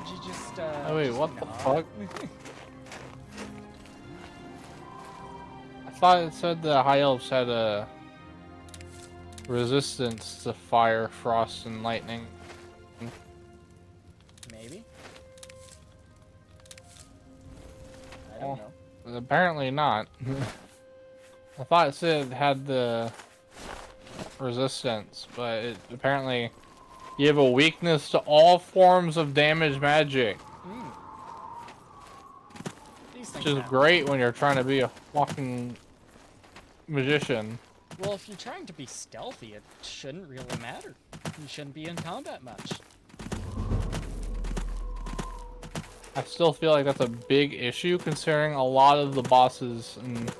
you just, Oh wait, just what the not? fuck? I thought it said the High Elves had a resistance to fire, frost, and lightning. Maybe? I don't know. Apparently not. I thought it said it had the resistance, but it apparently you have a weakness to all forms of damage magic, These which things is happen. great when you're trying to be a fucking magician. Well, if you're trying to be stealthy, it shouldn't really matter. You shouldn't be in combat much. I still feel like that's a big issue considering a lot of the bosses and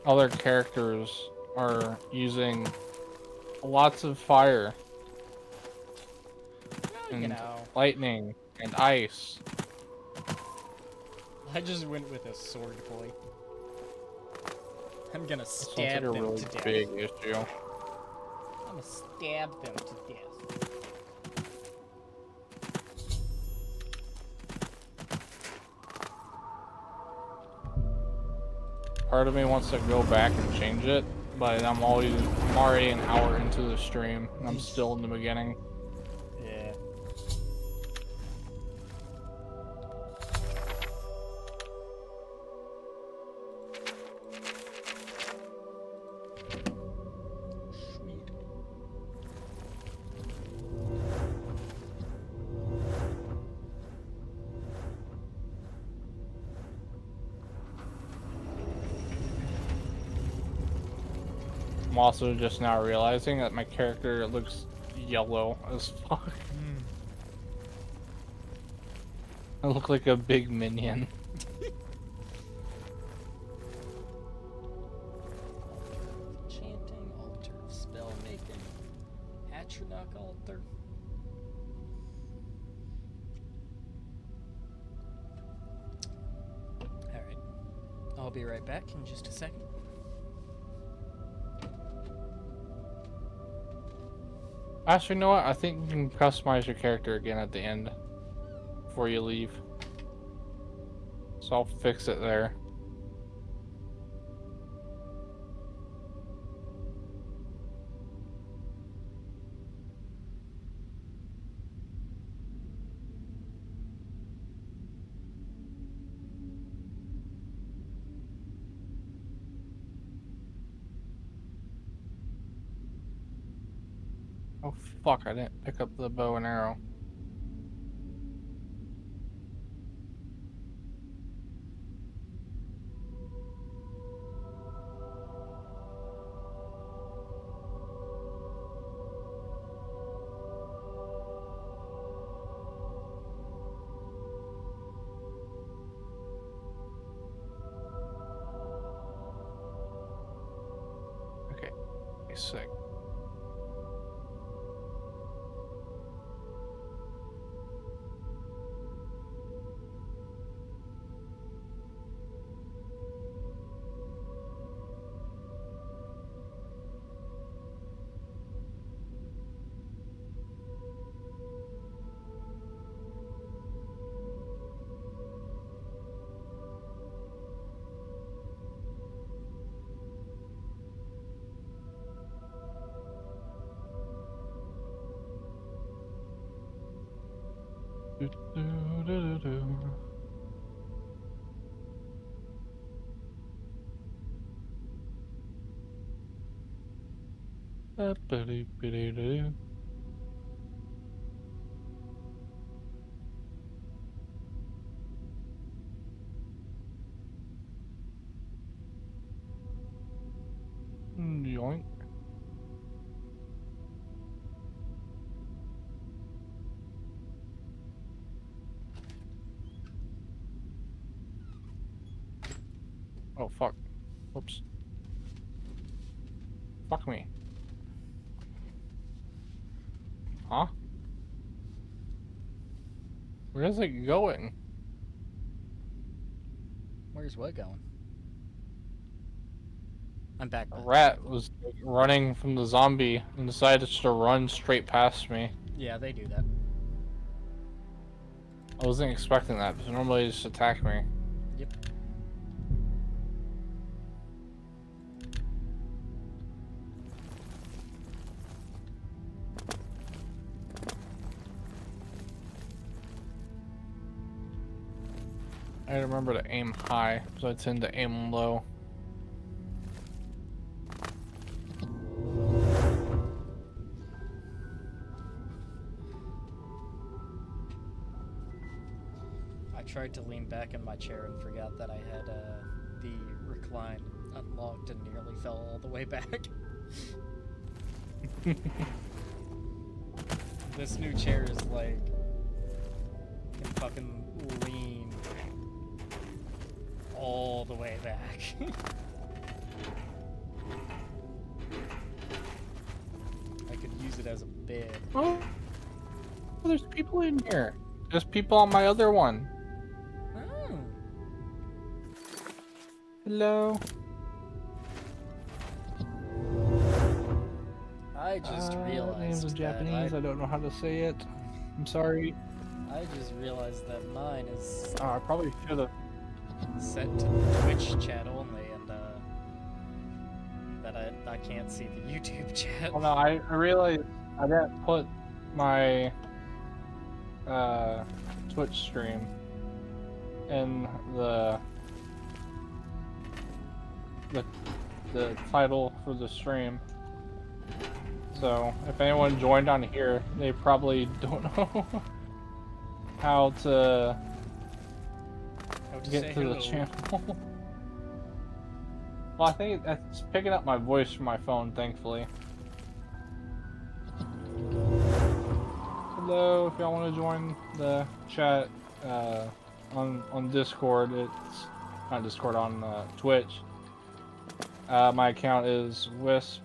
other characters are using lots of fire Well, and you know, lightning and ice. I just went with a sword boy. I'm gonna Sounds stab like a them really to death. big issue. I'm gonna stab them to death. Part of me wants to go back and change it, but I'm already an hour into the stream, and I'm still in the beginning. Yeah. Sweet. I'm also just now realizing that my character looks yellow as fuck. I look like a big minion. Chanting altar, spell making, Atronach altar. Alright. I'll be right back in just a second. Actually, you know what? I think you can customize your character again at the end before you leave. So I'll fix it there. Oh fuck, I didn't pick up the bow and arrow. Okay, sick. Do, do, do, do, do. Ba-ba-doo-ba-doo-doo. Yoink. Oh fuck. Whoops. Fuck me. Huh? Where is it going? Where's what going? I'm back. A rat was like, running from the zombie and decided to run straight past me. Yeah, they do that. I wasn't expecting that, because normally they just attack me. Yep. I remember to aim high, so I tend to aim low. I tried to lean back in my chair and forgot that I had the recline unlocked and nearly fell all the way back. This new chair is like can fucking lean all the way back. I could use it as a bed. Oh, there's people in here. There's people on my other one. Oh. Hello. I just Names realized in Japanese. that I don't know how to say it. I'm sorry. I just realized that mine is I probably should have. set to the Twitch chat only, and that I can't see the YouTube chat. Well, no, I realized I didn't put my Twitch stream in the title for the stream. So if anyone joined on here, they probably don't know how to How to get say to hello. the channel. Well, I think it's picking up my voice from my phone, thankfully. Hello, if y'all want to join the chat on Discord, it's not Discord, on Twitch. My account is Wisp,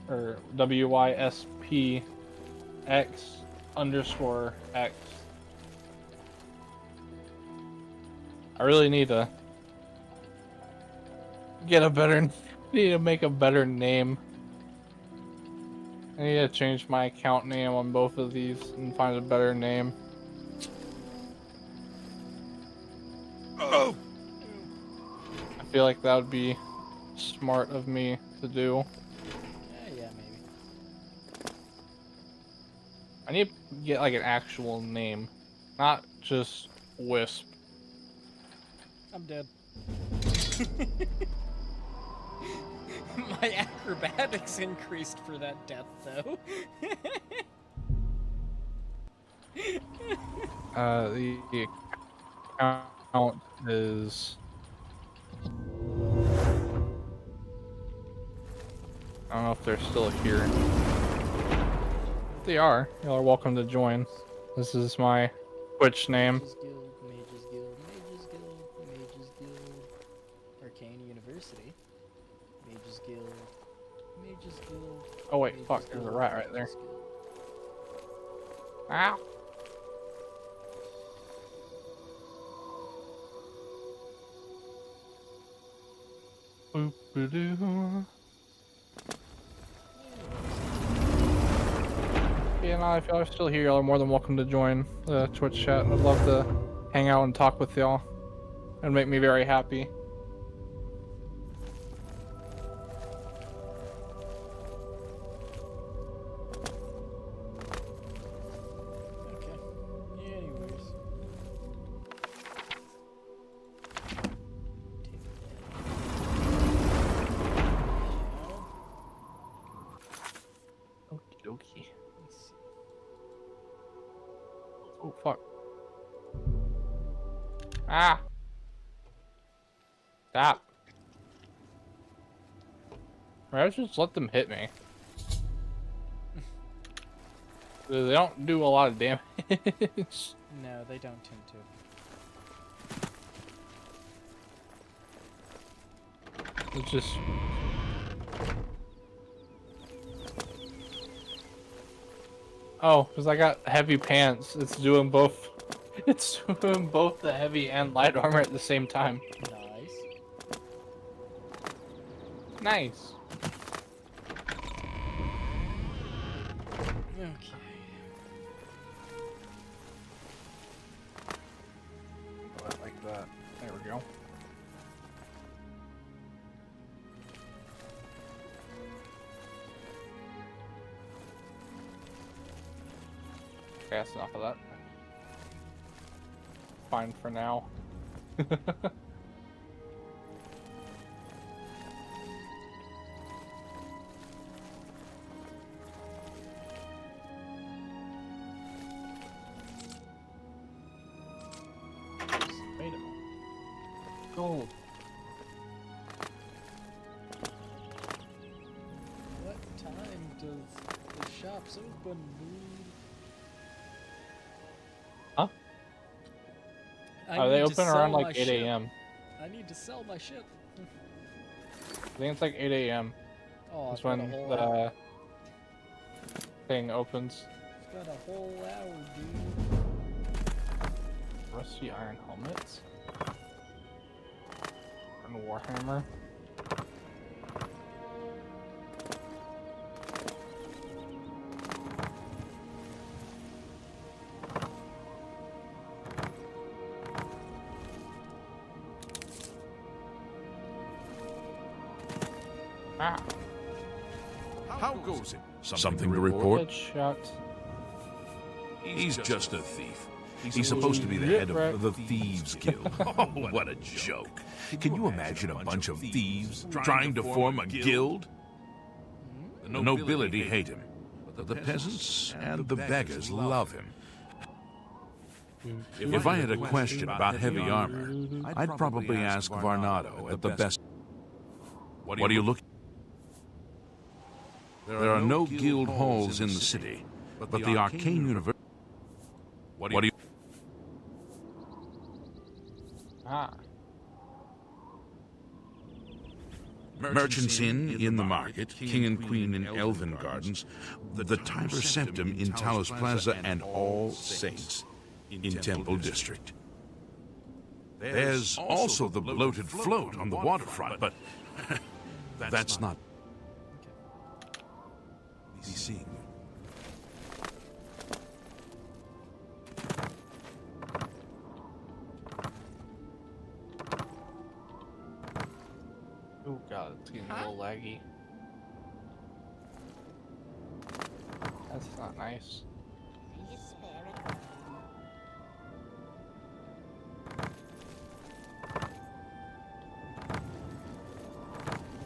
or WYSPX_X. I really need to need to make a better name. I need to change my account name on both of these and find a better name. Oh! I feel like that would be smart of me to do. Yeah, maybe. I need to get like an actual name, not just Wisp. I'm dead. My acrobatics increased for that death, though. The account is. I don't know if they're still here. If they are, y'all are welcome to join. This is my Twitch name. Mages Guild, Mages Guild, Mages Guild, Mages Guild, Arcane University, Mages Guild, Mages Guild. Oh wait, Mages fuck, there's a Guild, rat right there. Mages Guild. Ow! Boop-a-doo. Yeah, no, if y'all are still here, y'all are more than welcome to join the Twitch chat. I'd love to hang out and talk with y'all. It'd make me very happy. Okay. Anyways. Okie dokie. Let's see. Oh, fuck. Ah! Stop. I just let them hit me. They don't do a lot of damage. No, they don't tend to. It's just... Oh, because I got heavy pants. It's doing both. It's doing both the heavy and light armor at the same time. Nice. Nice. Okay. Like that. There we go. Okay, that's enough of that. Fine for now. Tomato. Gold. What time does the shops open, dude? Huh? I They need to open around sell like my 8 shit. a.m. I need to sell my shit. I think it's like 8 a.m. Oh, That's I've got when a whole hour. the thing opens. I've got a whole hour, dude. Rusty iron helmets. And Warhammer. Ah, How goes it? Something to report? headshot. He's just a thief. He's supposed to be the head of the Thieves Guild. Oh, what a joke. Can you imagine a bunch of thieves trying to form a guild? The nobility hate him, but the peasants and the beggars love him. If I had a question about heavy armor, I'd probably ask Varnado at the best. What are you looking? There are no guild halls in the city, but the Arcane University. What do you? Ah. Merchants Inn in the market, King and Queen in Elven Gardens, the Tiber Septim in Talos Plaza, and All Saints in Temple District. There's also the bloated float on the waterfront, but that's not. Be seeing you. Oh god, it's getting a little laggy. That's not nice.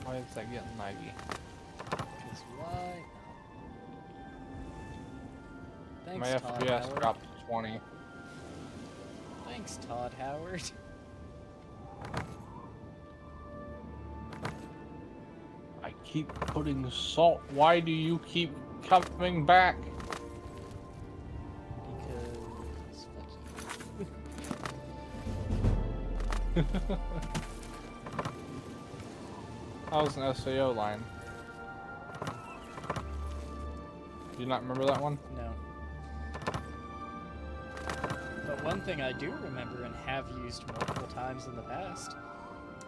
Why is that getting laggy? Because why? Thanks, My Todd FPS Howard. dropped to 20. Thanks, Todd Howard. I keep putting salt. Why do you keep coming back? Because fuck That was an SAO line. Do you not remember that one? you. No. But one thing I do remember and have used multiple times in the past.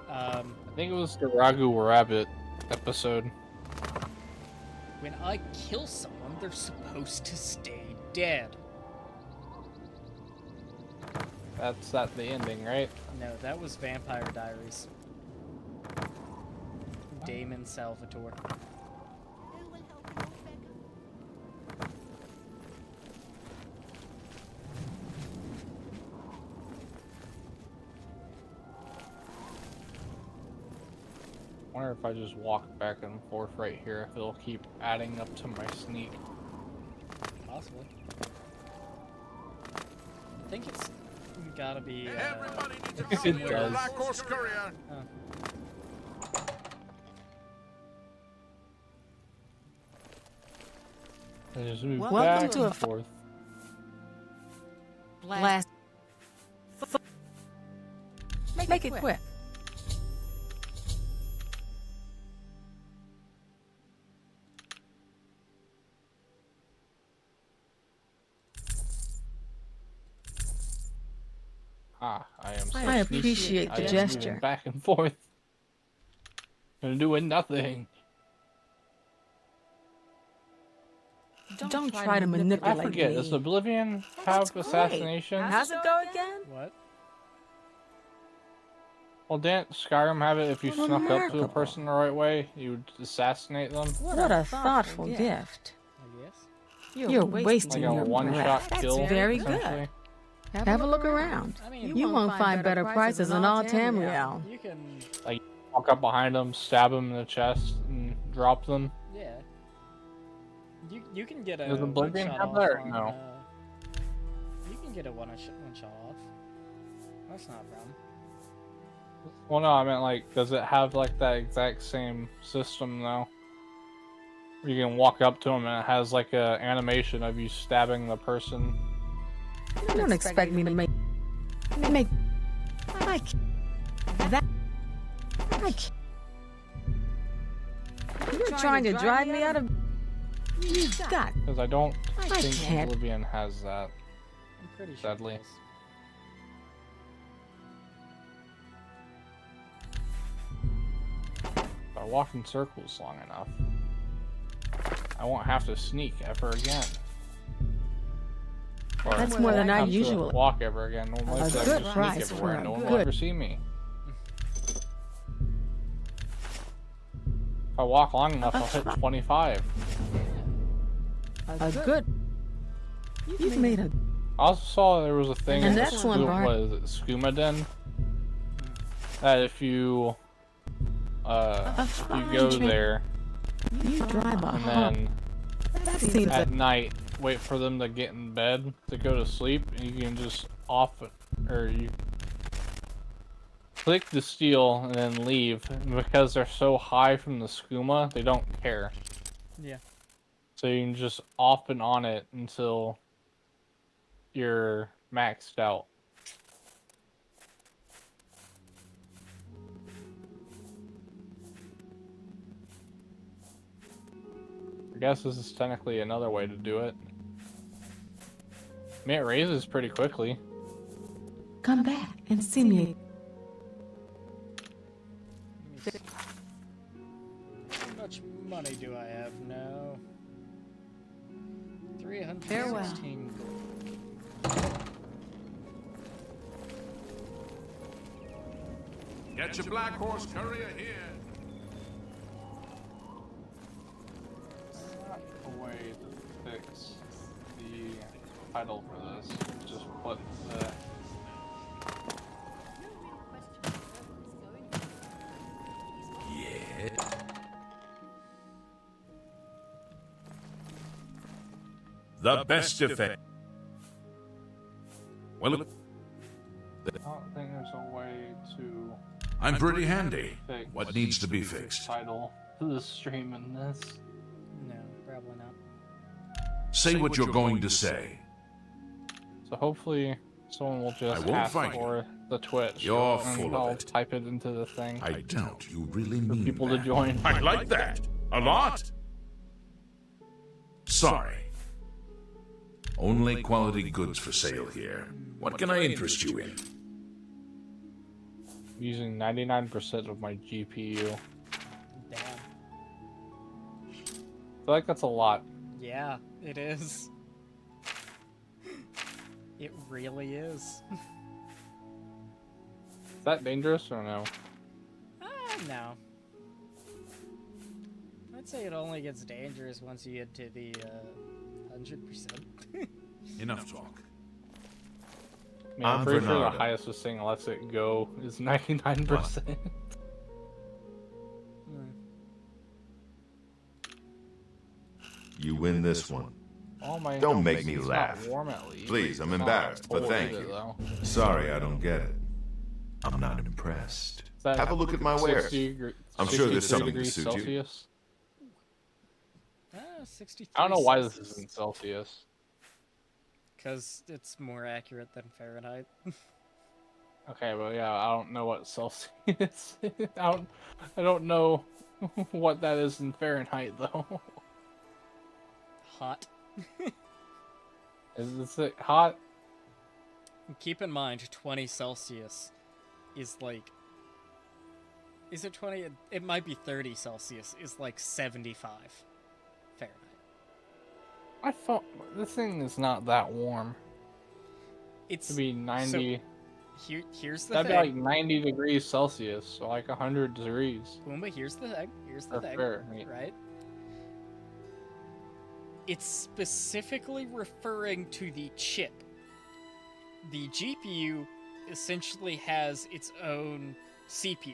I think it was the Ragu Rabbit episode. When I kill someone, they're supposed to stay dead. That's at the ending, right? No, that was Vampire Diaries. Damon Salvatore. I wonder if I just walk back and forth right here, if it'll keep adding up to my sneak. Possibly. I think it's gotta be. Everybody needs It to go to does. Black Horse Courier. I just move Welcome back to and a forth. Blast. Make it quick. Ah, I am so I sneaky. appreciate the I am gesture. moving back and forth. And doing nothing. Don't try to I manipulate forget, me. does Oblivion That's have great. assassination? How's it go again? What? Well, didn't Skyrim have it if you Well, snuck up to a remarkable. person the right way, you would assassinate them? What a thoughtful gift. I guess. You're wasting Like a your one-shot breath. kill? That's very essentially? good. Have a look around. I mean, You won't find better prices in all Tamriel. you can. Walk up behind them, stab them in the chest, and drop them. Yeah. You can get a Does Oblivion one-shot have off that or on, no? you can get a one shot off. That's not a problem. Well, no, I meant like, does it have like that exact same system though? Where you can walk up to them and it has like a animation of you stabbing the person. You don't expect me to make that. You're trying to drive me out of. You got. Because I don't I think can't. Oblivion has that. I'm pretty sure. Sadly. it I walk in circles long enough, I won't have to sneak ever again. Or That's more than I have to usually. walk ever again. No more A I can good sneak price everywhere. for a No one will good- ever see me. If I walk long enough, I'll hit 25. A good. You've made a. I also saw there was a thing An in the excellent bar. what is it, Skooma Den, that if you go there You drive a and hump. then That seems at night wait for them to get in bed to go to sleep, and you can just off it, or you click the steal and then leave, and because they're so high from the skooma, they don't care. Yeah. So you can just off and on it until you're maxed out. I guess this is technically another way to do it. I mean, it raises pretty quickly. come back and see me. How much money do I have now? 316 Farewell. gold. Get your black horse courier here. Not a way to fix the title for this. Just put the The best defense. Well, I don't think there's a way to I'm pretty handy. fix What needs to be fixed? title to the stream in this. No, probably not. Say what you're going to say. So hopefully someone will I just won't ask fight for the Twitch. You're and full of I'll it. type it into the thing I doubt you really for mean people that. to join. I like that. A lot. Sorry. Only quality goods for sale here. What can I interest you in? Using 99% of my GPU. Damn. I feel like that's a lot. Yeah, it is. It really is. Is that dangerous or no? No. I'd say it only gets dangerous once you get to the 100%. Enough talk. I mean, I'm pretty sure the Bernardo. highest this thing lets it go is 99%. You win this one. Oh my! Don't make me it's not laugh. warm at least. Please, I'm It's not embarrassed, but cold thank either, you. though. Sorry, I don't get it. I'm not impressed. Is that Have a look at my wares. 60 I'm sure there's 63 something to degrees suit you. Celsius? 63. I don't know why this is in Celsius. Because it's more accurate than Fahrenheit. Okay, well, yeah, I don't know what Celsius is. I don't know what that is in Fahrenheit, though. Hot. Is it hot? Keep in mind, 20 Celsius is like... Is it 20? It might be 30 Celsius. Is like 75 Fahrenheit. I thought this thing is not that warm. It's To be 90. here's the That'd be thing. like 90 degrees Celsius, so like 100 degrees. Pumbaa, here's the thing. Here's the Or thing. Fahrenheit. Right? It's specifically referring to the chip. The GPU essentially has its own CPU.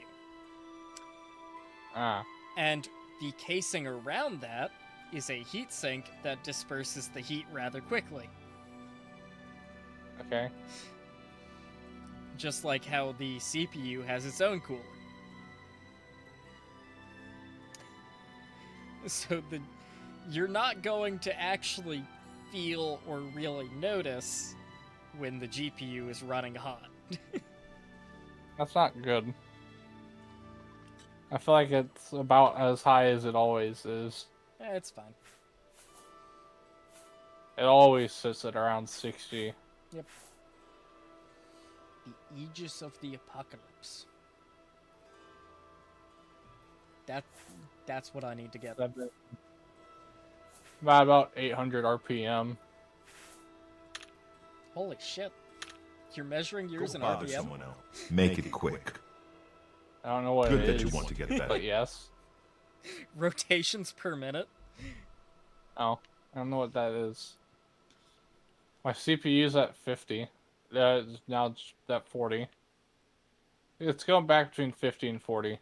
Ah, And the casing around that is a heatsink that disperses the heat rather quickly. okay. Just like how the CPU has its own cooler. So you're not going to actually feel or really notice when the GPU is running hot. That's not good. I feel like it's about as high as it always is. It's fine. It always sits at around 60. Yep. The Aegis of the Apocalypse. That's what I need to get. About 800 RPM. Holy shit. You're measuring yours Go in bother RPM? someone else. Make it quick. I don't know what Good it that is. you want to get better. But yes. Rotations per minute? Oh, I don't know what that is. My CPU's at 50. Now it's at 40. It's going back between 50 and 40.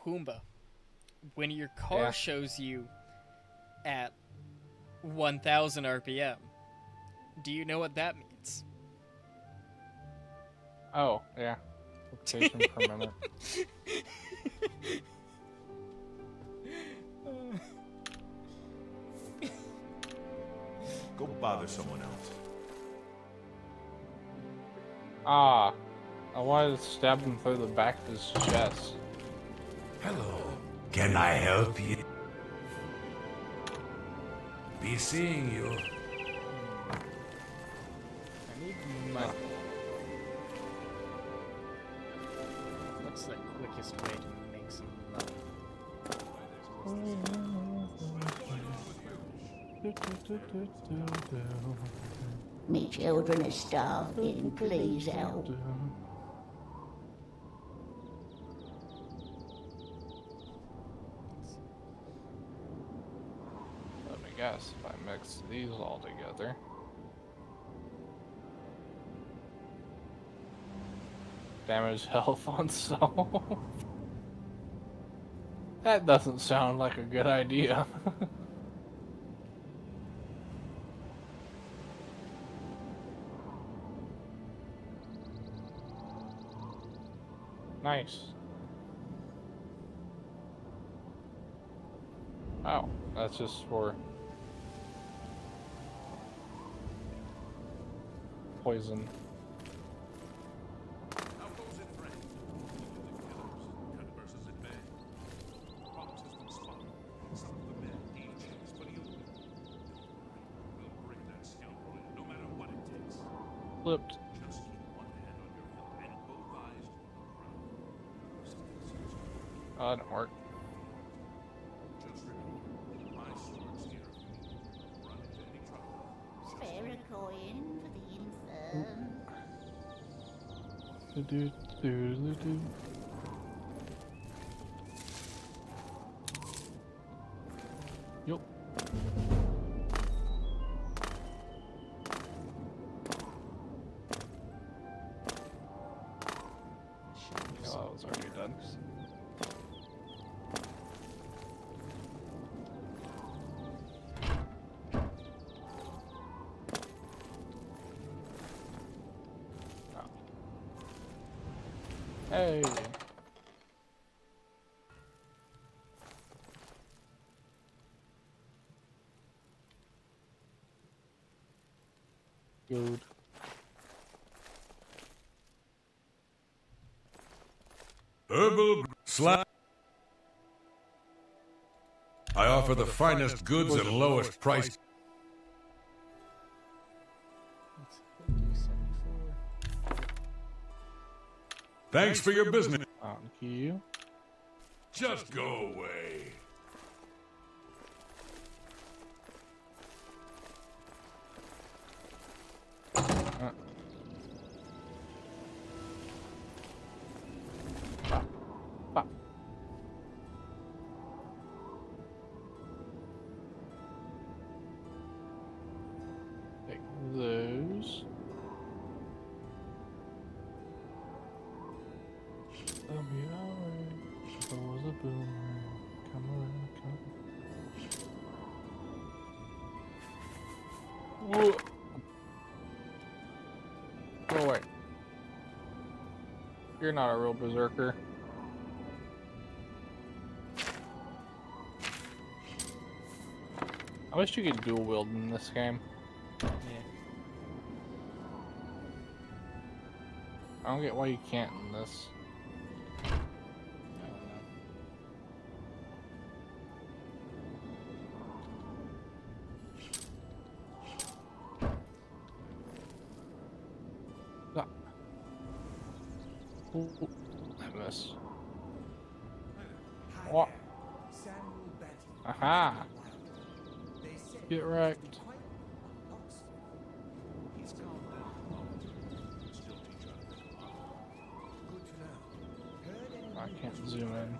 Pumbaa, when your car Yeah. shows you at 1000 RPM, do you know what that means? Oh, yeah. Rotation per minute. Go bother someone else. Ah, I wanted to stab him through the back of his chest. Hello. Can I help you? Be seeing you. I need my... What's the quickest way to make some money? Me children are starving, please help. Let me guess, if I mix these all together. Damage health on self. That doesn't sound like a good idea. Nice. Oh, that's just for poison. Flipped. Oh, that didn't work. Spare a coin for the infirm. Do-do-do-do-do. Yup. Oh, that was already done. Hey. Good. Herbal slap. I offer the finest goods and lowest price. Thanks for your business. Thank you. Just go away. Bop. Take those. I'll be alright. If I was a boomerang, come around, come. Whoa. Go away. You're not a real berserker. I wish you could dual wield in this game. Yeah. I don't get why you can't in this. I don't know. Ooh, that this. What? Aha! Get wrecked. I can't zoom in.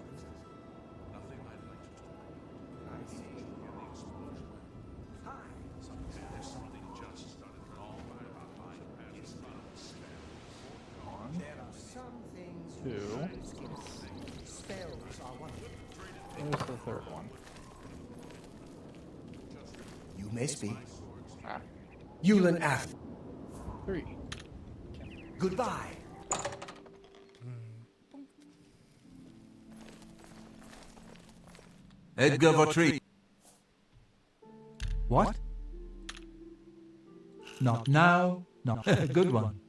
Two. Where's the third one? You may speak. Ah, Yulin Af. 3. Goodbye. Edgar Vautry. What? Not now. Not a good one.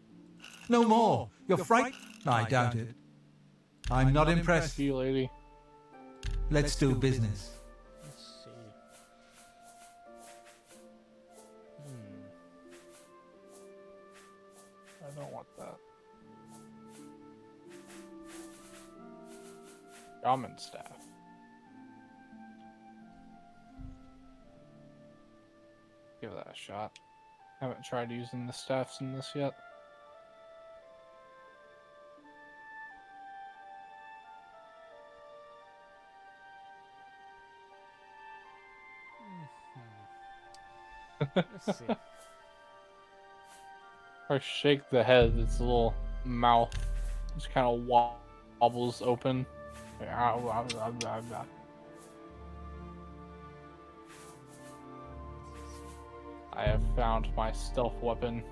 No more. You're frightened. I doubt it. I'm not impressed. see you, lady. Let's do business. Let's see. I don't want that. Shaman staff. Give that a shot. Haven't tried using the staffs in this yet. Let's see. Or shake the head, its little mouth just kind of wobbles open. I have found my stealth weapon.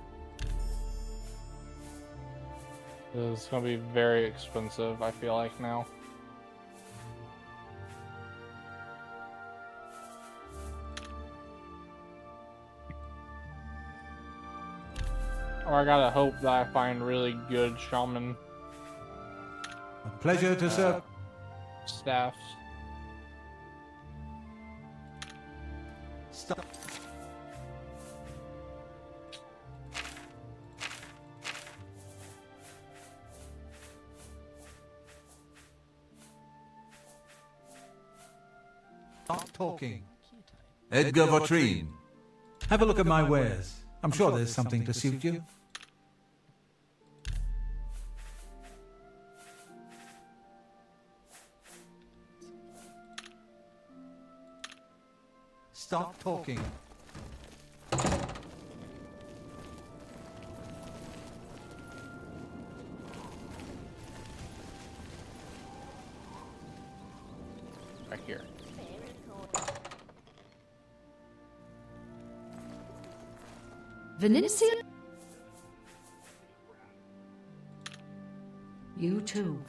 This is going to be very expensive, I feel like now. Or I gotta hope that I find really good shaman A pleasure to serve. staffs. Stop. Stop talking. Edgar Vautry. Have a look at my wares. I'm sure there's something to suit you. Stop talking. Right here. Venetia? You too.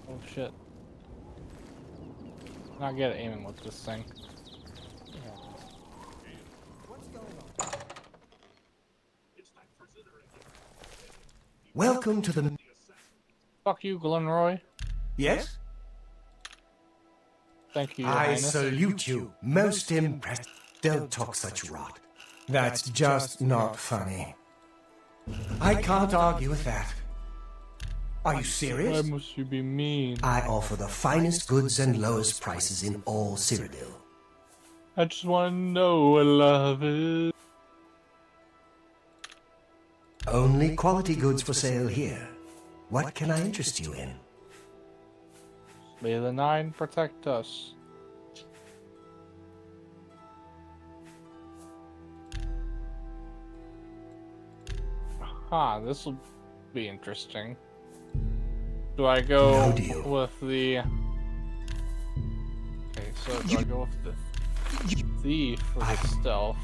Oh shit. Not good at aiming with this thing. Welcome to the... Fuck you, Glenroy. Yes? Thank you, Your I Highness. salute you. Most impressed. Don't talk such rot. That's just not funny. I can't argue with that. Are you Why serious? must you be mean? I offer the finest goods and lowest prices in all Cyrodiil. I just want to know what love is. Only quality goods for sale here. What can I interest you in? May the Nine protect us. Aha, this will be interesting. Do I go No deal. with the... Okay, so do I go with the thief for the stealth?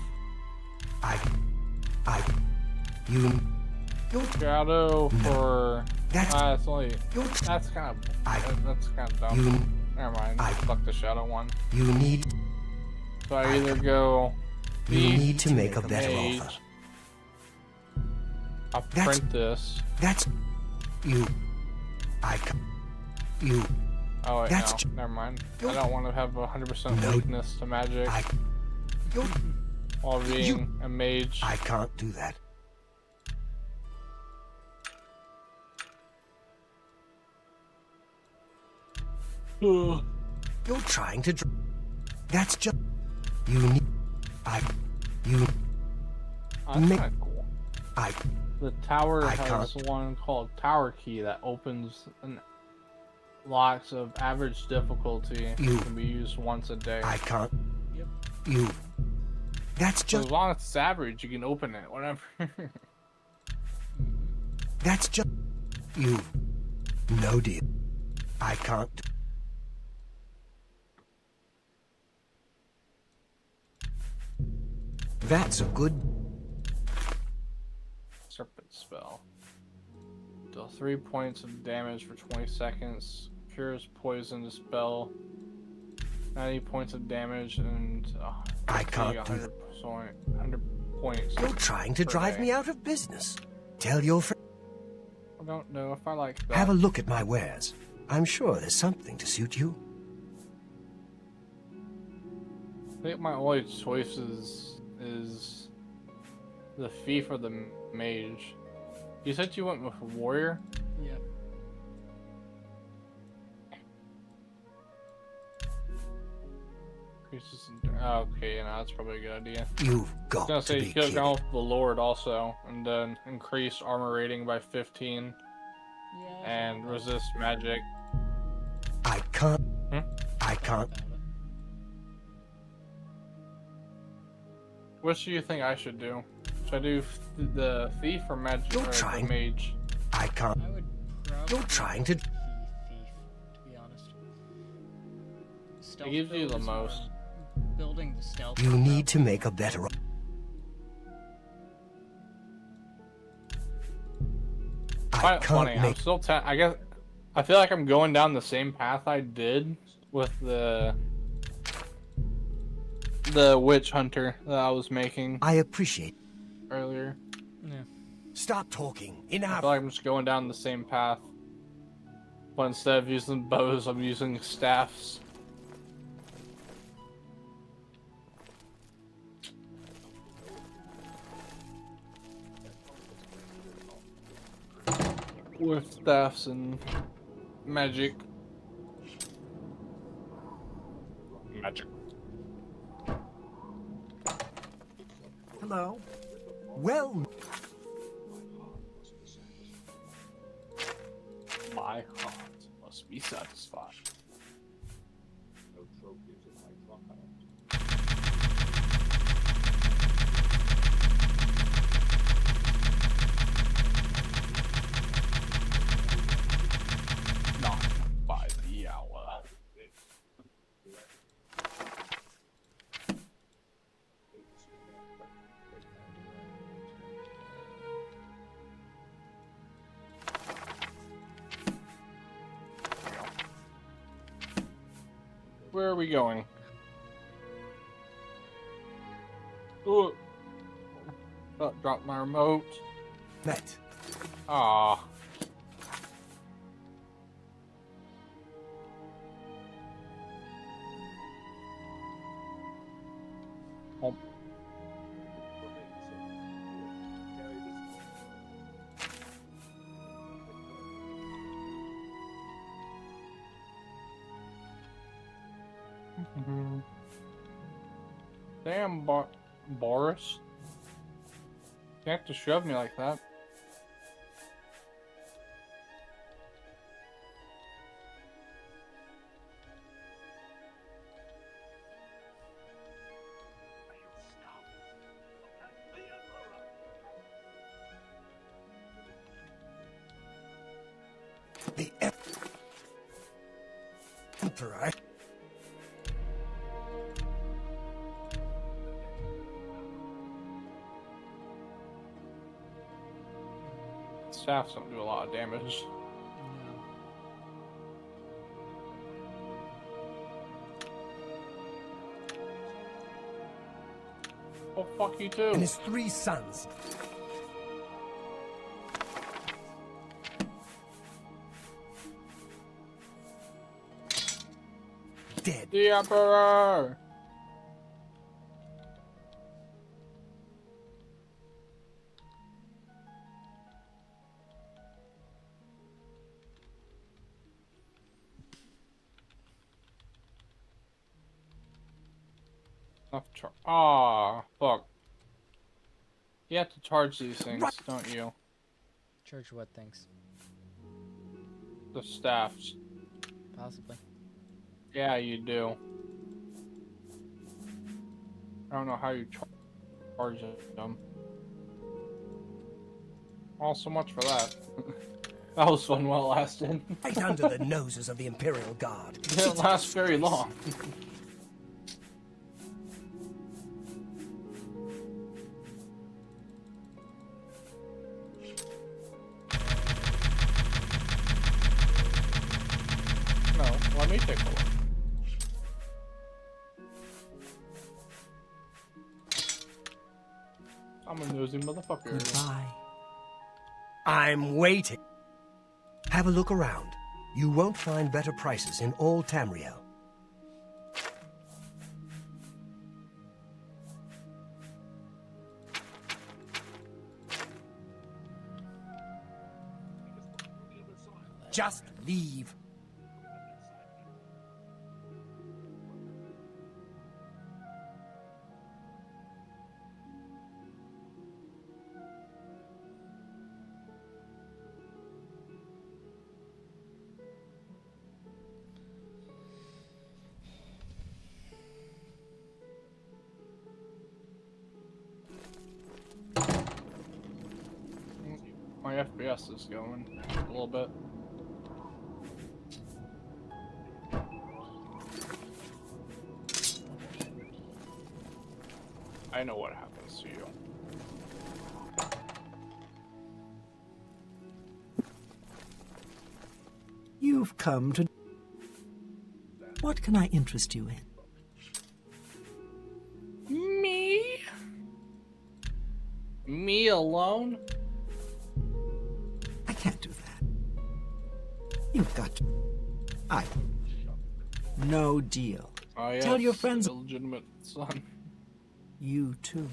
You... Shadow for... That's... it's only... That's kind of... That's kind of dumb. You... Never mind. Fuck the shadow one. You need... So I either go... You thief, need to make a better mage. offer. I'll That's- print this. That's... You... You... Oh wait, That's no. Never mind. I You're- don't want to have 100% No. weakness to magic You're... while being a mage. I can't do that. You're trying to. That's just. You need. You. That's kind of cool. I. The tower I has can't. one called Tower Key that opens and locks of average difficulty. You. Can be used once a day. I can't. Yep. You. That's So just. as long as it's average, you can open it whenever. That's just. You. No deal. I can't. That's a good. Serpent spell. Deal 3 points of damage for 20 seconds. Cures poison to spell. 90 points of damage and I can't do 100 points. You're trying to per drive day. me out of business. Tell your friend. I don't know if I like that. Have a look at my wares. I'm sure there's something to suit you. I think my only choice is the thief or the mage. You said you went with warrior? Yep. Increases in, okay, yeah, no, that's probably a good idea. You've I got was to gonna say be you could have kidding. gone with the Lord also, and then increase armor rating by 15 Yeah. and resist magic. I can't. Hmm? I can't. About it. What do you think I should do? Should I do the thief or magic You're or trying- the mage? I can't. I would probably. You're trying to. Thief, to be honest. Stealth It gives you build the is most. more- Building the stealth. You is need to probably- make a better. I Quite funny. can't I'm make. still. I guess. I feel like I'm going down the same path I did with the witch hunter that I was making I appreciate. earlier. Yeah. Stop talking. I Enough. feel like I'm just going down the same path, but instead of using bows, I'm using staffs. With staffs and magic. Magic. Hello. Well. My heart must be satisfied. Not by the hour. Where are we going? Ooh. Oh, drop my remote. Met. Ah. Oh. Damn, Boris. You have to shove me like that. The Emperor. Staffs don't do a lot of damage. Oh, fuck you too. And his 3 sons. Dead. The Emperor! Ah, fuck. You have to charge these things, don't you? Charge what things? The staffs. Possibly. Yeah, you do. I don't know how you charge them. Oh, so much for that. That was fun while it lasted. Right under the noses of the Imperial Guard. It didn't last very long. No, let me take a look. I'm a nosy motherfucker. Goodbye. I'm waiting. Have a look around. You won't find better prices in all Tamriel. Just leave. My FPS is going a little bit. I know what happens to you. You've come to... What can I interest you in? Me? Me alone? I can't do that. You've got to... No deal. Oh, yes, Tell your friends... illegitimate son. You too.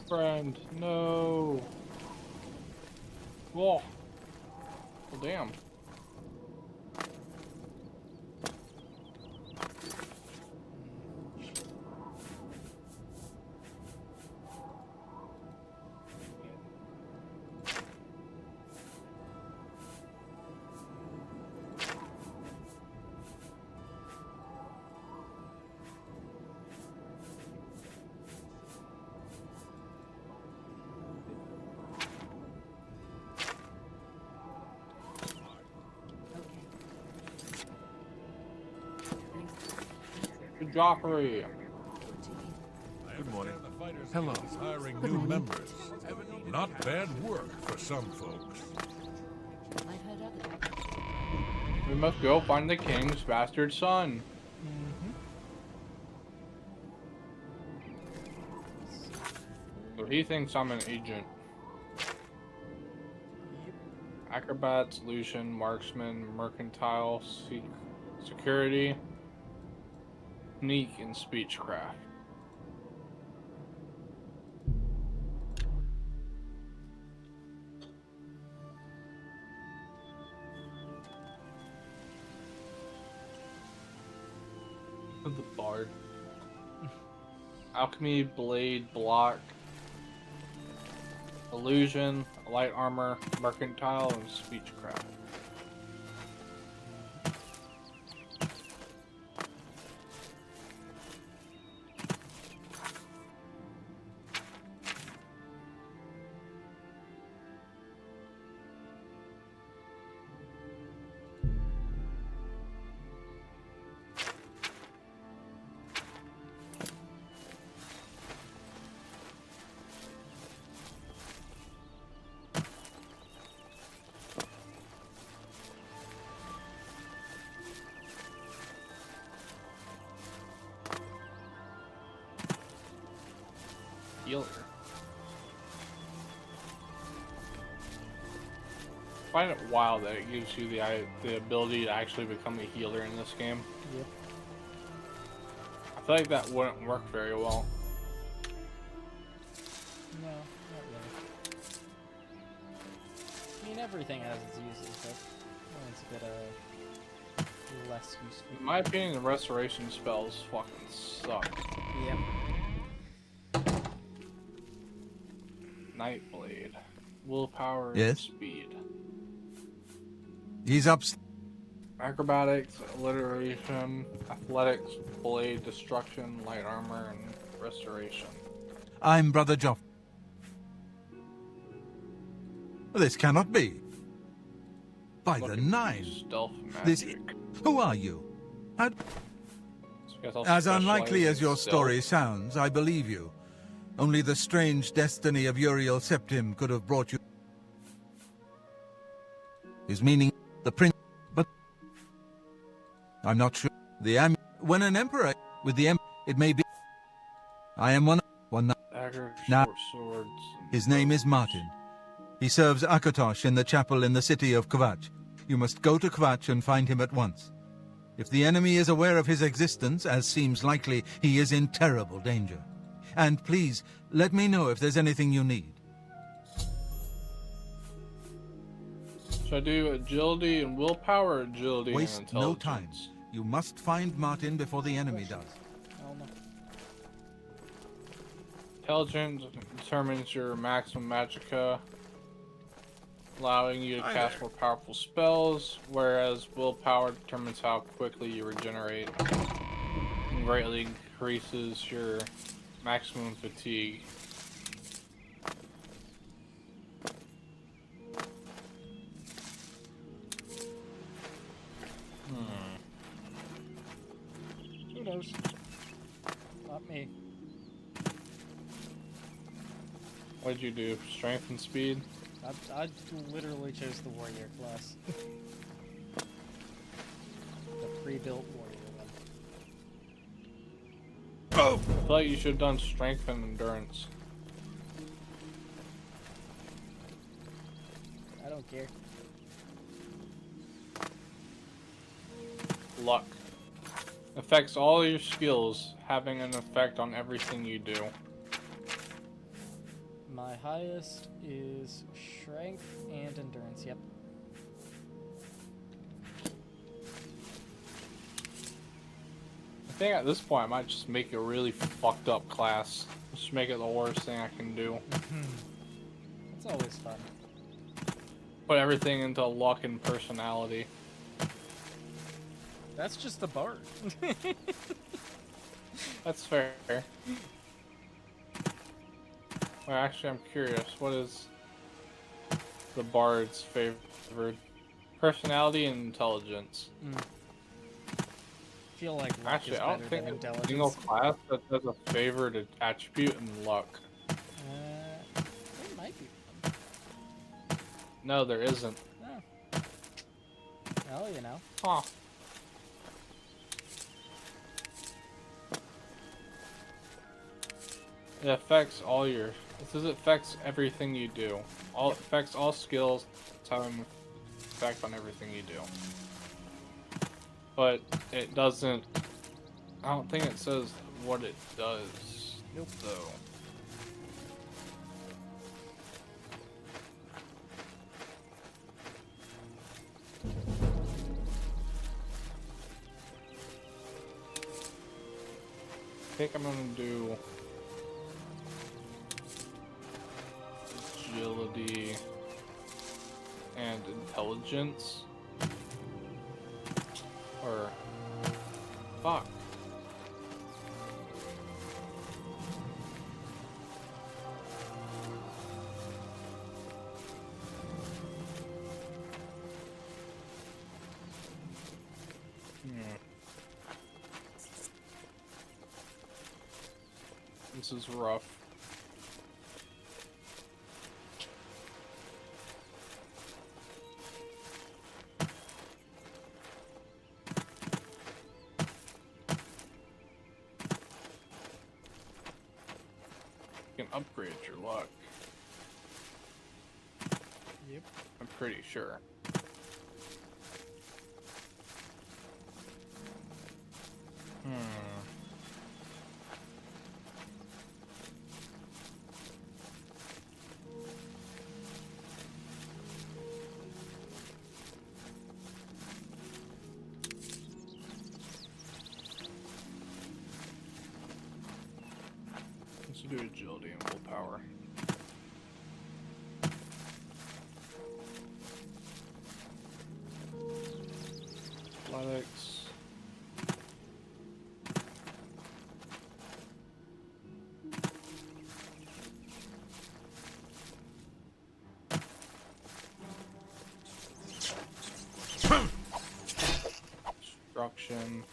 Friend, no. Whoa. Well, damn. Joffrey. Good morning. Hello. Hiring new members. Not bad work for some folks. We must go find the king's bastard son. So he thinks I'm an agent. Acrobat, solution, marksman, mercantile, security, sneak, and speechcraft. The bard. Alchemy, blade, block, illusion, light armor, mercantile, and speechcraft. Healer. I find it wild that it gives you the ability to actually become a healer in this game. Yep. I feel like that wouldn't work very well. No, not really. I mean, everything has its uses, but it's a bit less useful. In my opinion, the restoration spells fucking suck. Yep. Nightblade. Willpower and Yes? speed. He's up. Acrobatics, alliteration, athletics, blade, destruction, light armor, and restoration. I'm Brother Joff. This cannot be. By the Looking for nine. Stealth This. magic. Who are you? How... So I guess I'll As unlikely specialize as your in stealth. story sounds, I believe you. Only the strange destiny of Uriel Septim could have brought you. His meaning, the prince, but I'm not sure. When an emperor with the it may be. I am one. Dagger, Now, short swords. and his name is bows. Martin. He serves Akatosh in the chapel in the city of Kvatch. You must go to Kvatch and find him at once. If the enemy is aware of his existence, as seems likely, he is in terrible danger. And please, let me know if there's anything you need. Should I do agility and willpower or agility Waste and no intelligence? time. You must find Martin before the enemy does. Oh no. Intelligence determines your maximum magicka, allowing you to cast more powerful spells, whereas willpower determines how quickly you regenerate and greatly increases your maximum fatigue. Who knows? Not me. What'd you do? Strength and speed? I literally chose the warrior class. The pre-built warrior one. I feel like you should have done strength and endurance. I don't care. Luck. Affects all your skills, having an effect on everything you do. My highest is strength and endurance, yep. I think at this point I might just make a really fucked up class. Just make it the worst thing I can do. It's always fun. Put everything into luck and personality. That's just the bard. That's fair. Well, actually, I'm curious. What is the bard's favored? Personality and intelligence. Feel like luck Actually, is I don't better think than there's a single intelligence. class that has a favored attribute in luck. There might be one. No, there isn't. Oh. Well, you know. Huh. It affects all your. It says it affects everything you do. All it affects all skills. It's having an effect on everything you do. But it doesn't. I don't think it says what it does. Nope. Though. I think I'm gonna do agility and intelligence. Or fuck. This is rough. You can upgrade your luck. Yep. I'm pretty sure. do agility and willpower. Athletics. Destruction.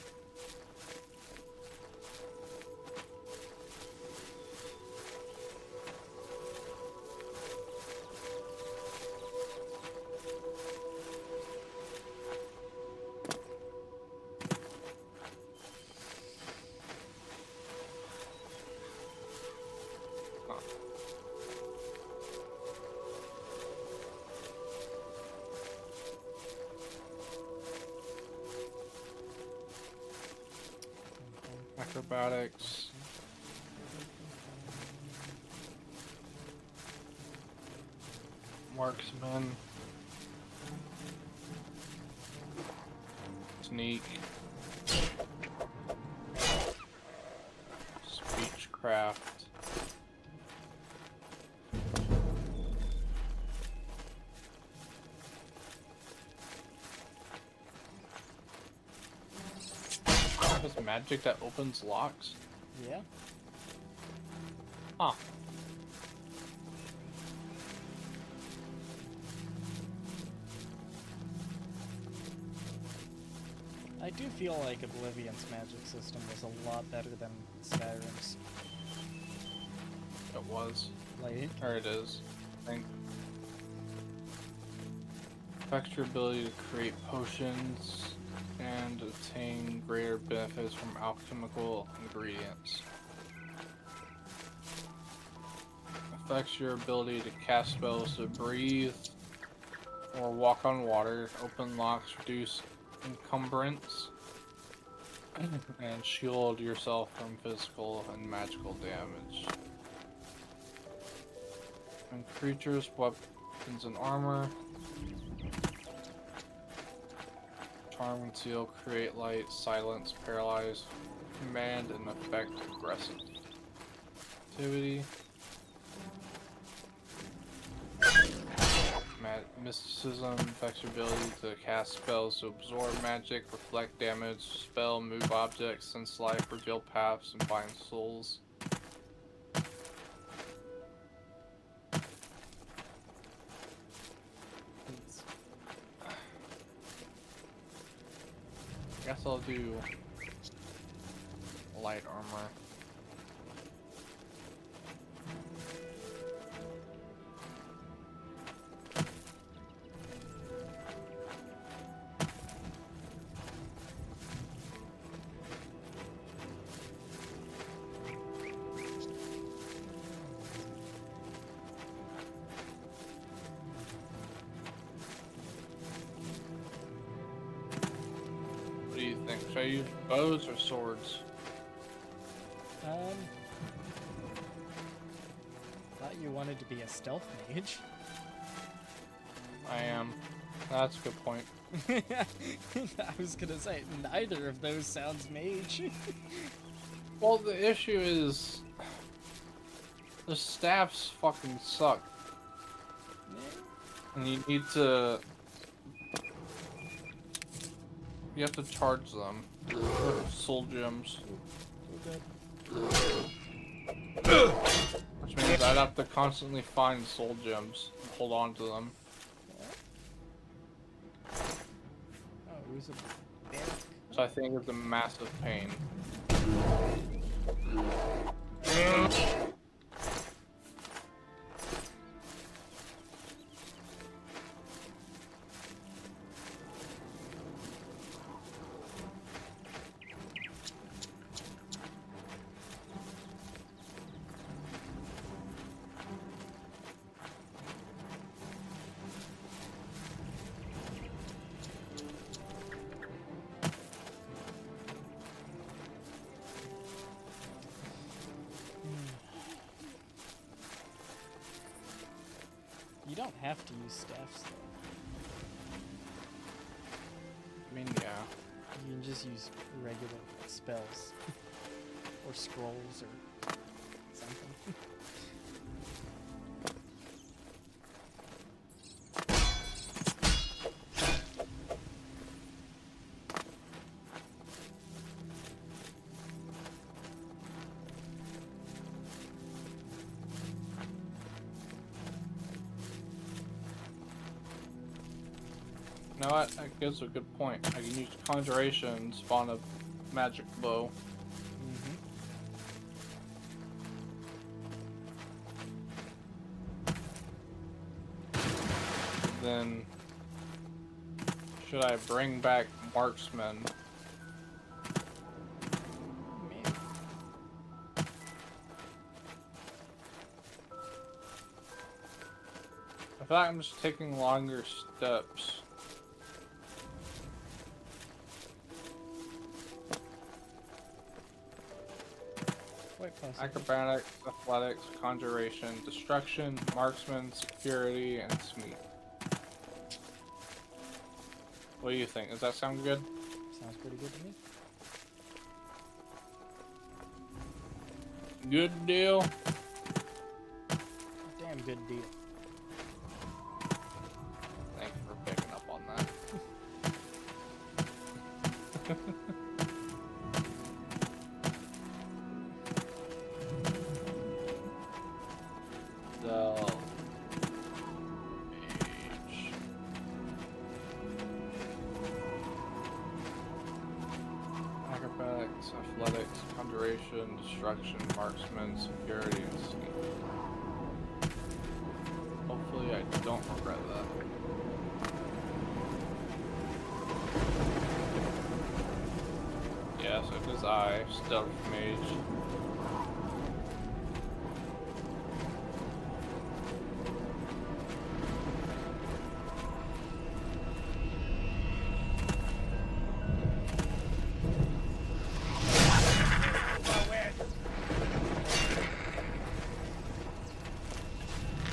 Acrobatics. Marksman. Sneak. Speechcraft. Is magic that opens locks? Yeah. Huh. I do feel like Oblivion's magic system was a lot better than Skyrim's. It was. Like, Or it is. I think. Affects your ability to create potions and obtain greater benefits from alchemical ingredients. Affects your ability to cast spells to breathe or walk on water, open locks, reduce encumbrance, and shield yourself from physical and magical damage. And creatures, weapons, and armor. Charm, conceal, create light, silence, paralyze, command, and affect aggressive activity. Mysticism affects your ability to cast spells to absorb magic, reflect damage, spell, move objects, sense life, reveal paths, and bind souls. I guess I'll do light armor. What do you think? Should I use bows or swords? Thought you wanted to be a stealth mage. I am. That's a good point. I was gonna say, neither of those sounds mage. Well, the issue is the staffs fucking suck. And you need to... You have to charge them. Soul gems. Which means I'd have to constantly find soul gems and hold on to them. Oh, who's a bear? So I think it's a massive pain. You don't have to use staffs, though. I mean, yeah. You can just use regular spells. Or scrolls, or something. You know what? That gives a good point. I can use Conjuration and spawn a magic bow. Then, should I bring back Marksman? Maybe. I feel like I'm just taking longer steps. Quite possible. Acrobatics, athletics, conjuration, destruction, marksman, security, and sneak. What do you think? Does that sound good? Sounds pretty good to me. Good deal. Damn good deal. Thank you for picking up on that. So, page. Acrobatics, athletics, conjuration, destruction, marksman, security, and sneak. Hopefully I don't regret that. Yeah, so it is I, stealth mage.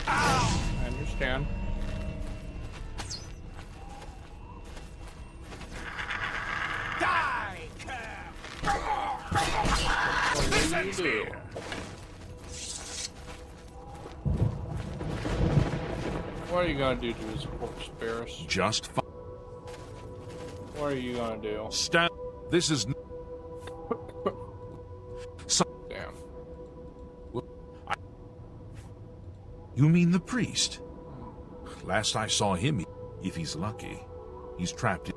I understand. What do you do? What are you gonna do to his corpse, Barris? Just What are you gonna do? stand. This is. Damn. You mean the priest? Last I saw him, if he's lucky, he's trapped in.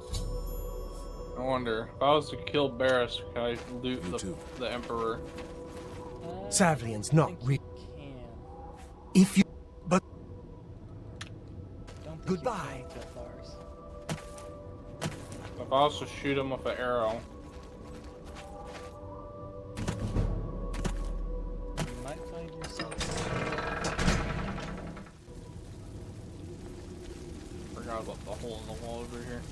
I wonder, if I was to kill Barris, can I loot too. the Emperor? Savlian's not real. Can. If you. But. Don't think Goodbye. You can kill Lars. If I was to shoot him with an arrow, You might find yourself. forgot about the hole in the wall over here.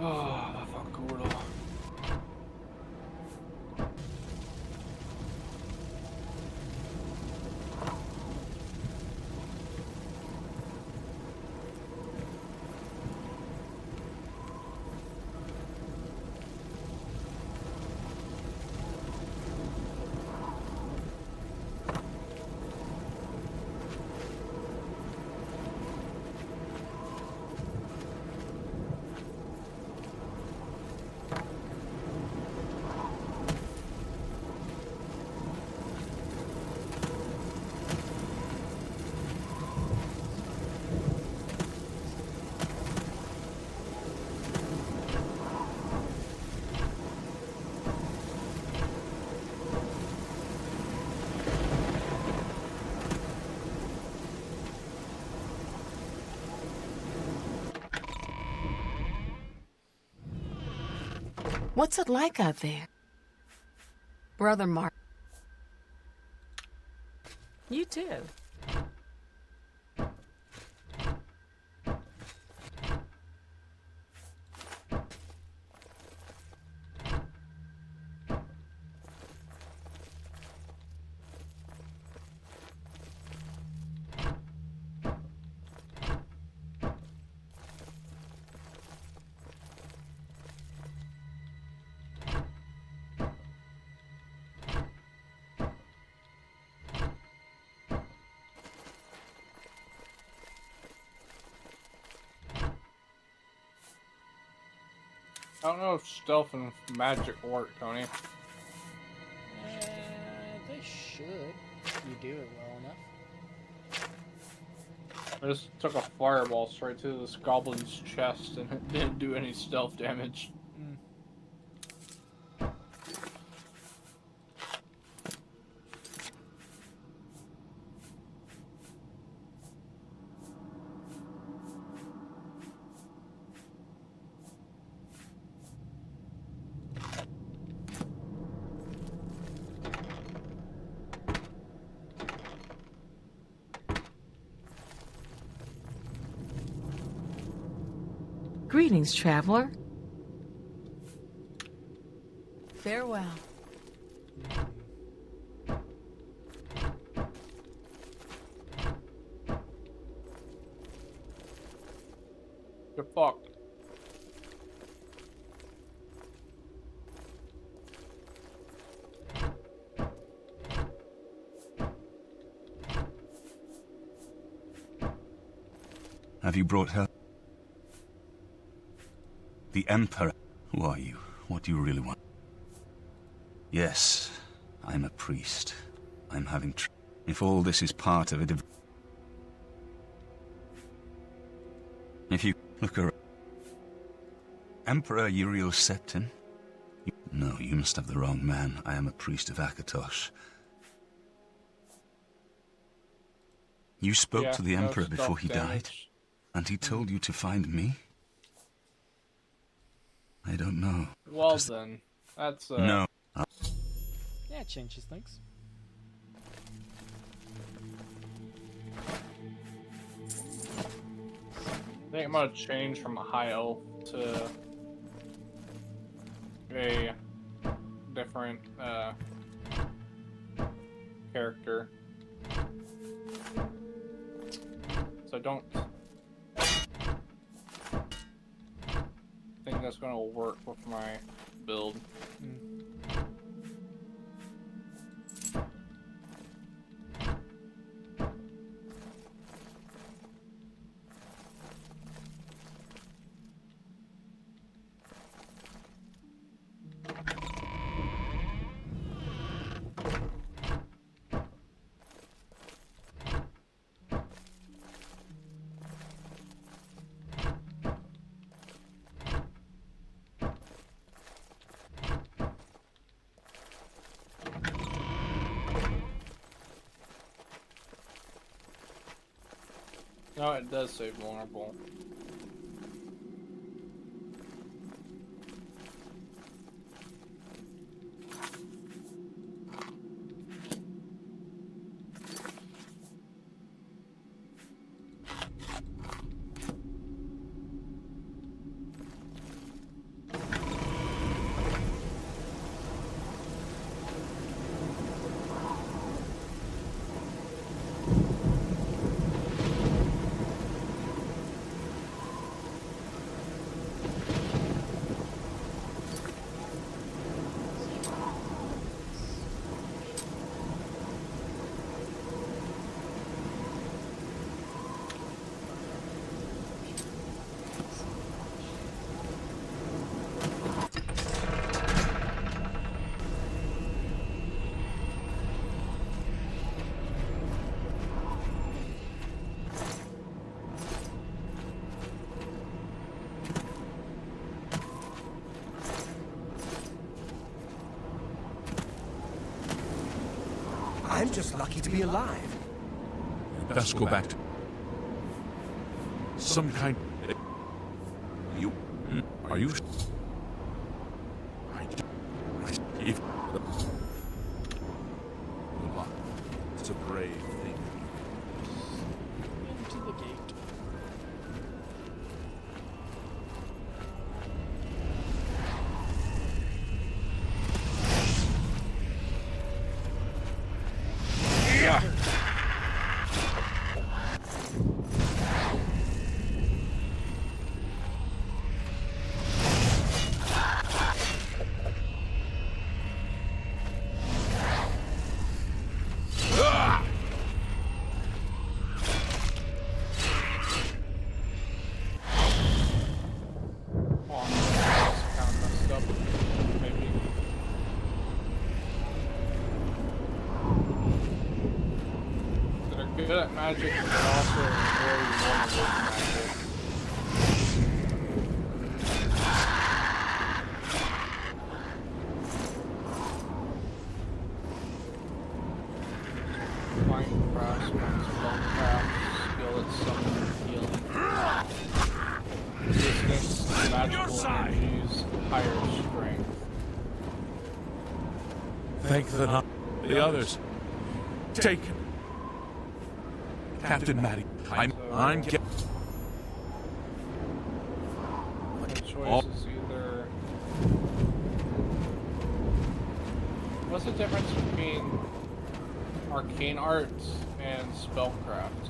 Oh, that felt gordo. What's it like out there? Brother Mark. You too. I don't know if stealth and magic work, Tony. They should. If you do it well enough. I just took a fireball straight to this goblin's chest and it didn't do any stealth damage. Greetings, traveler. Farewell. You're fucked. Have you brought her? The Emperor. Who are you? What do you really want? Yes, I'm a priest. I'm having if all this is part of it, if you look around. Emperor Uriel Septon? No, you must have the wrong man. I am a priest of Akatosh. You spoke to the Emperor before he died? And he told you to find me? I don't know. Well then, that's No. Yeah, it changes things. I think I'm gonna change from a high elf to a different character. So don't think that's gonna work with my build. No, it does say vulnerable. I'm just lucky to be alive. Best go back to some kind. You are you? If it's a brave thing. good at magic, but also very vulnerable to magic. Fine craftsman, spellcraft, skill at summoning healing. Resistance to magical energies, higher strength. Think that the others taken. Captain Matty, I'm The choice is either... What's the difference between arcane arts and spellcraft?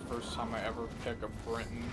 First time I ever pick a Britain.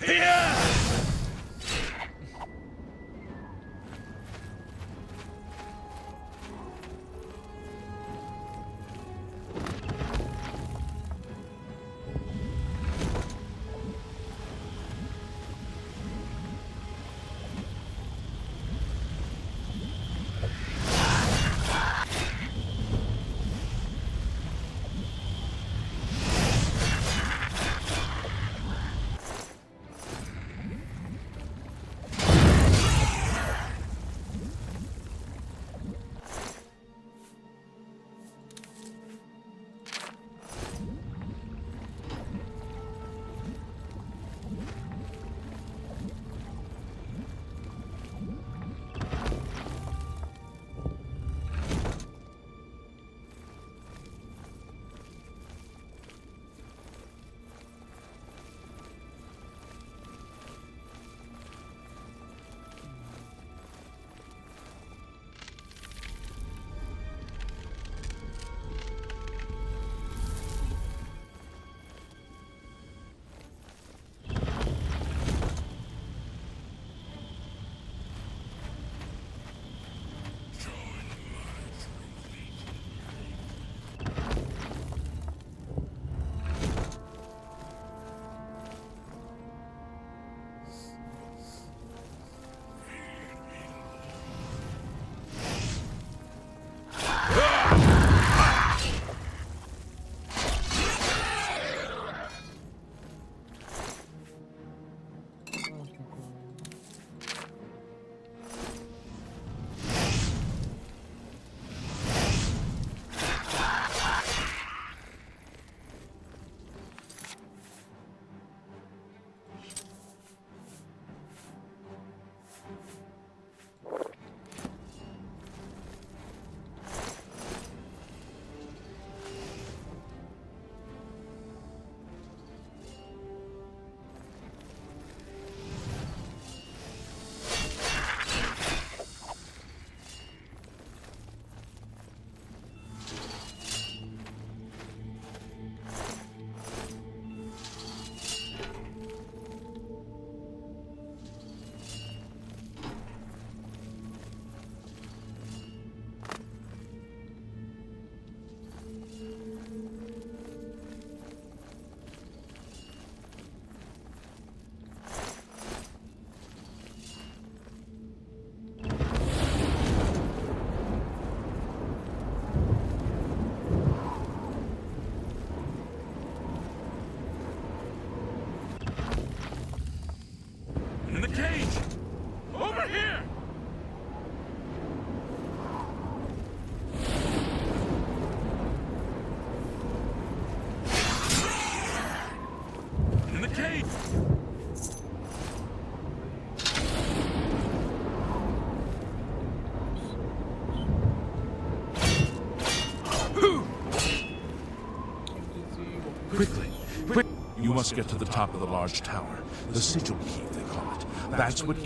must get to the top of the large tower. The sigil key, they call it. That's what...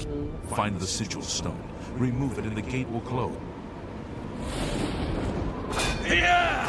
Find the sigil stone. Remove it and the gate will close. Yeah!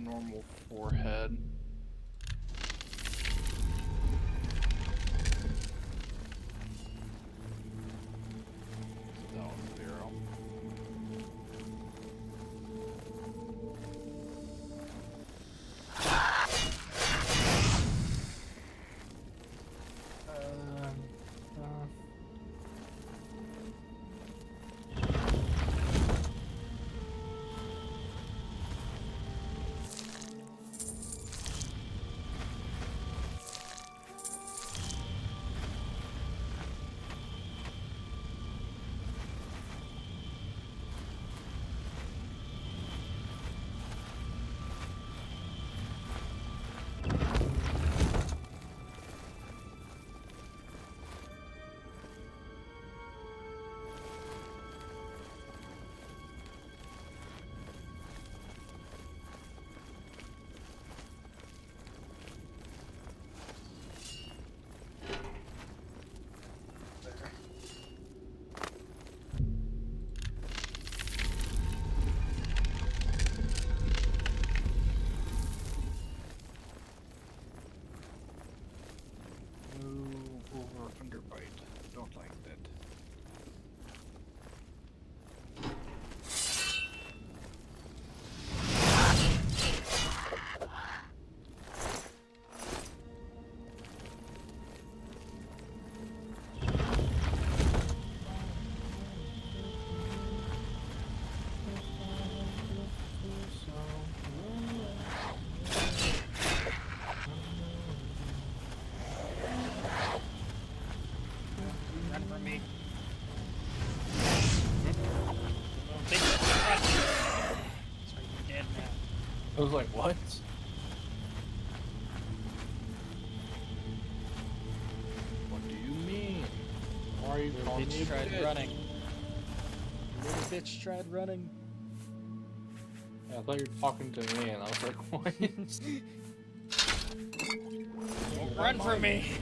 Normal forehead. That one's 0. Underbite. Don't like that. I was like, what? What do you mean? Why are you calling me a bitch? Running. Little bitch tried running. Yeah, I thought you were talking to me, and I was like, what? Don't run from me!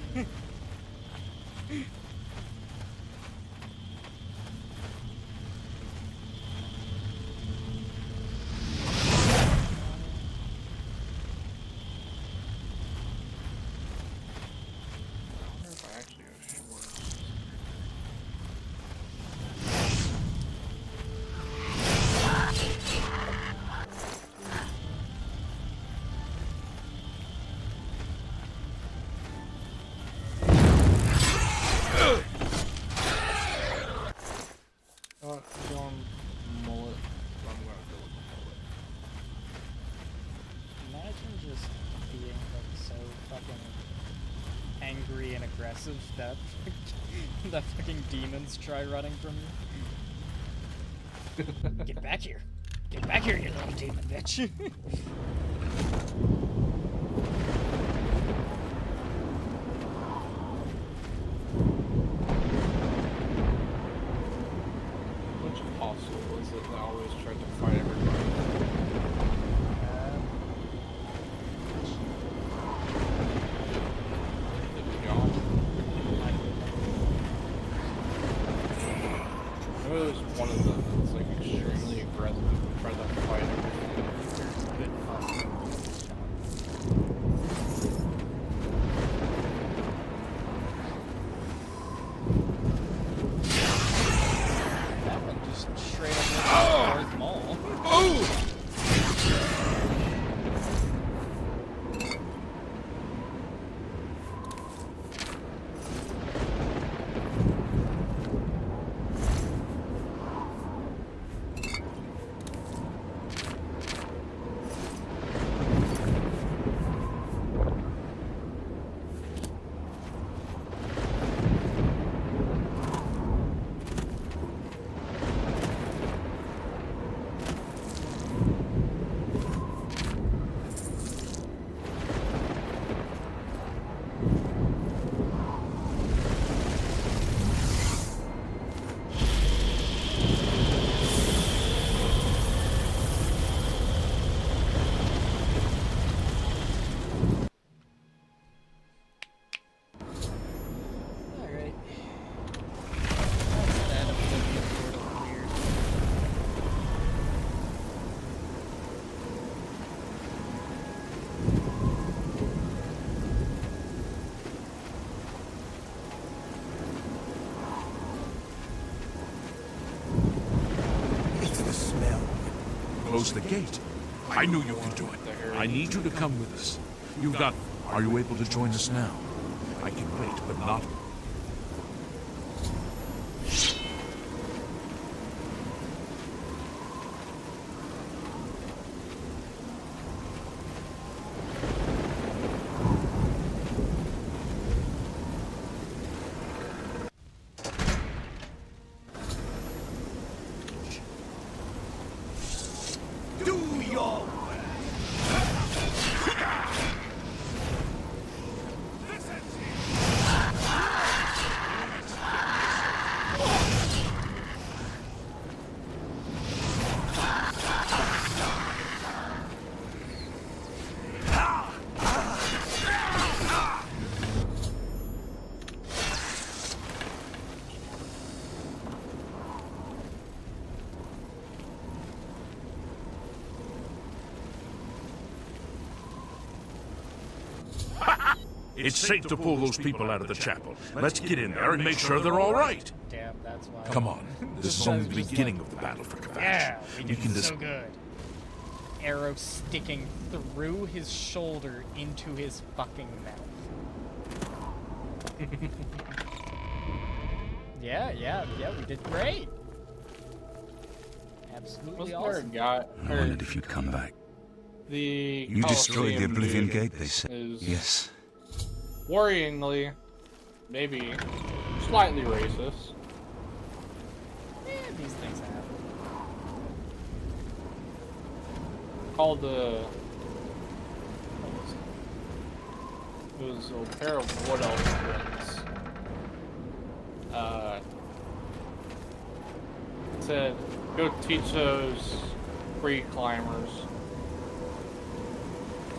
Angry and aggressive that that fucking demons try running from you. Get back here. Get back here, you little demon bitch. Which apostle was it that always tried to fight everybody? It was one of them that's like extremely aggressive and tried to fight everything. That one just straight up went mall. Oh! close the gate. I knew you could do it. I need you to come with us. You've got... Are you able to join us now? I can wait, but not... It's safe to pull those people out of the chapel. Let's get in there and make sure they're all right. Damn, that's why. Come on. This is only the beginning of the battle for Kvatch. Yeah, we did so good. Arrow sticking through his shoulder into his fucking mouth. Yeah, we did great. Absolutely awesome. I wondered if you'd come back. You destroyed the Oblivion Gate, they said. Yes. Worryingly, maybe slightly racist. Yeah, these things happen. Called the... It was a pair of Wood Elf twins. It said, go teach those free climbers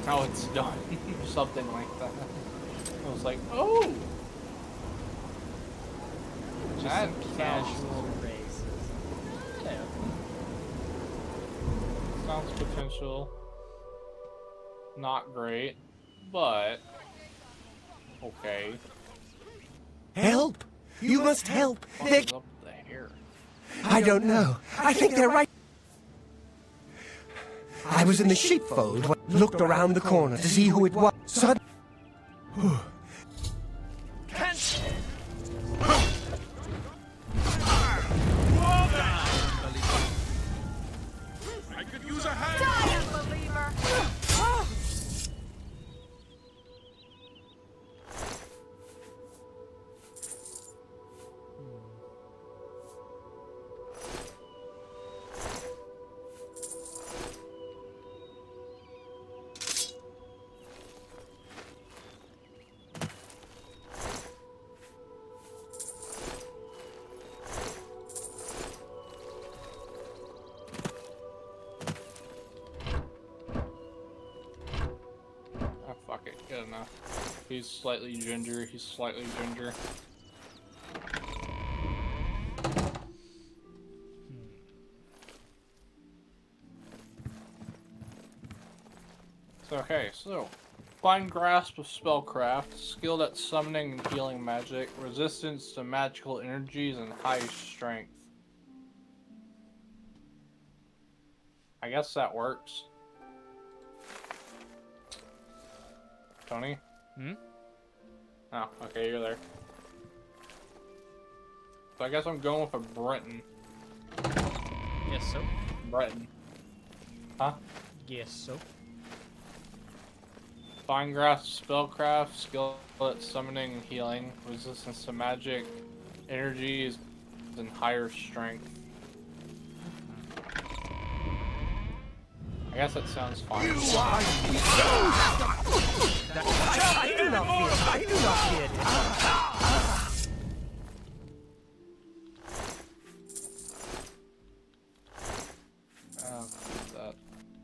how it's done, or something like that. I was like, oh! Just that some casual racism. Yeah. Sounds potential. Not great, but okay. Help! You must help! They're... What's up with the hair? I don't know. I think they're right. I was in the sheepfold when I looked around the corner to see who it was. Suddenly... I could use a hand. Die, unbeliever! Fuck it, good enough. He's slightly ginger, he's slightly ginger. Okay, so fine grasp of spellcraft, skilled at summoning and healing magic, resistance to magical energies, and high strength. I guess that works. Tony? Oh, okay, you're there. So I guess I'm going with a Breton. Yes, so. Breton. Huh? Yes, so. Fine grasp, spellcraft, skill at summoning and healing, resistance to magic, energies, and higher strength. I guess that sounds fine. I do not fear. I do not fear death.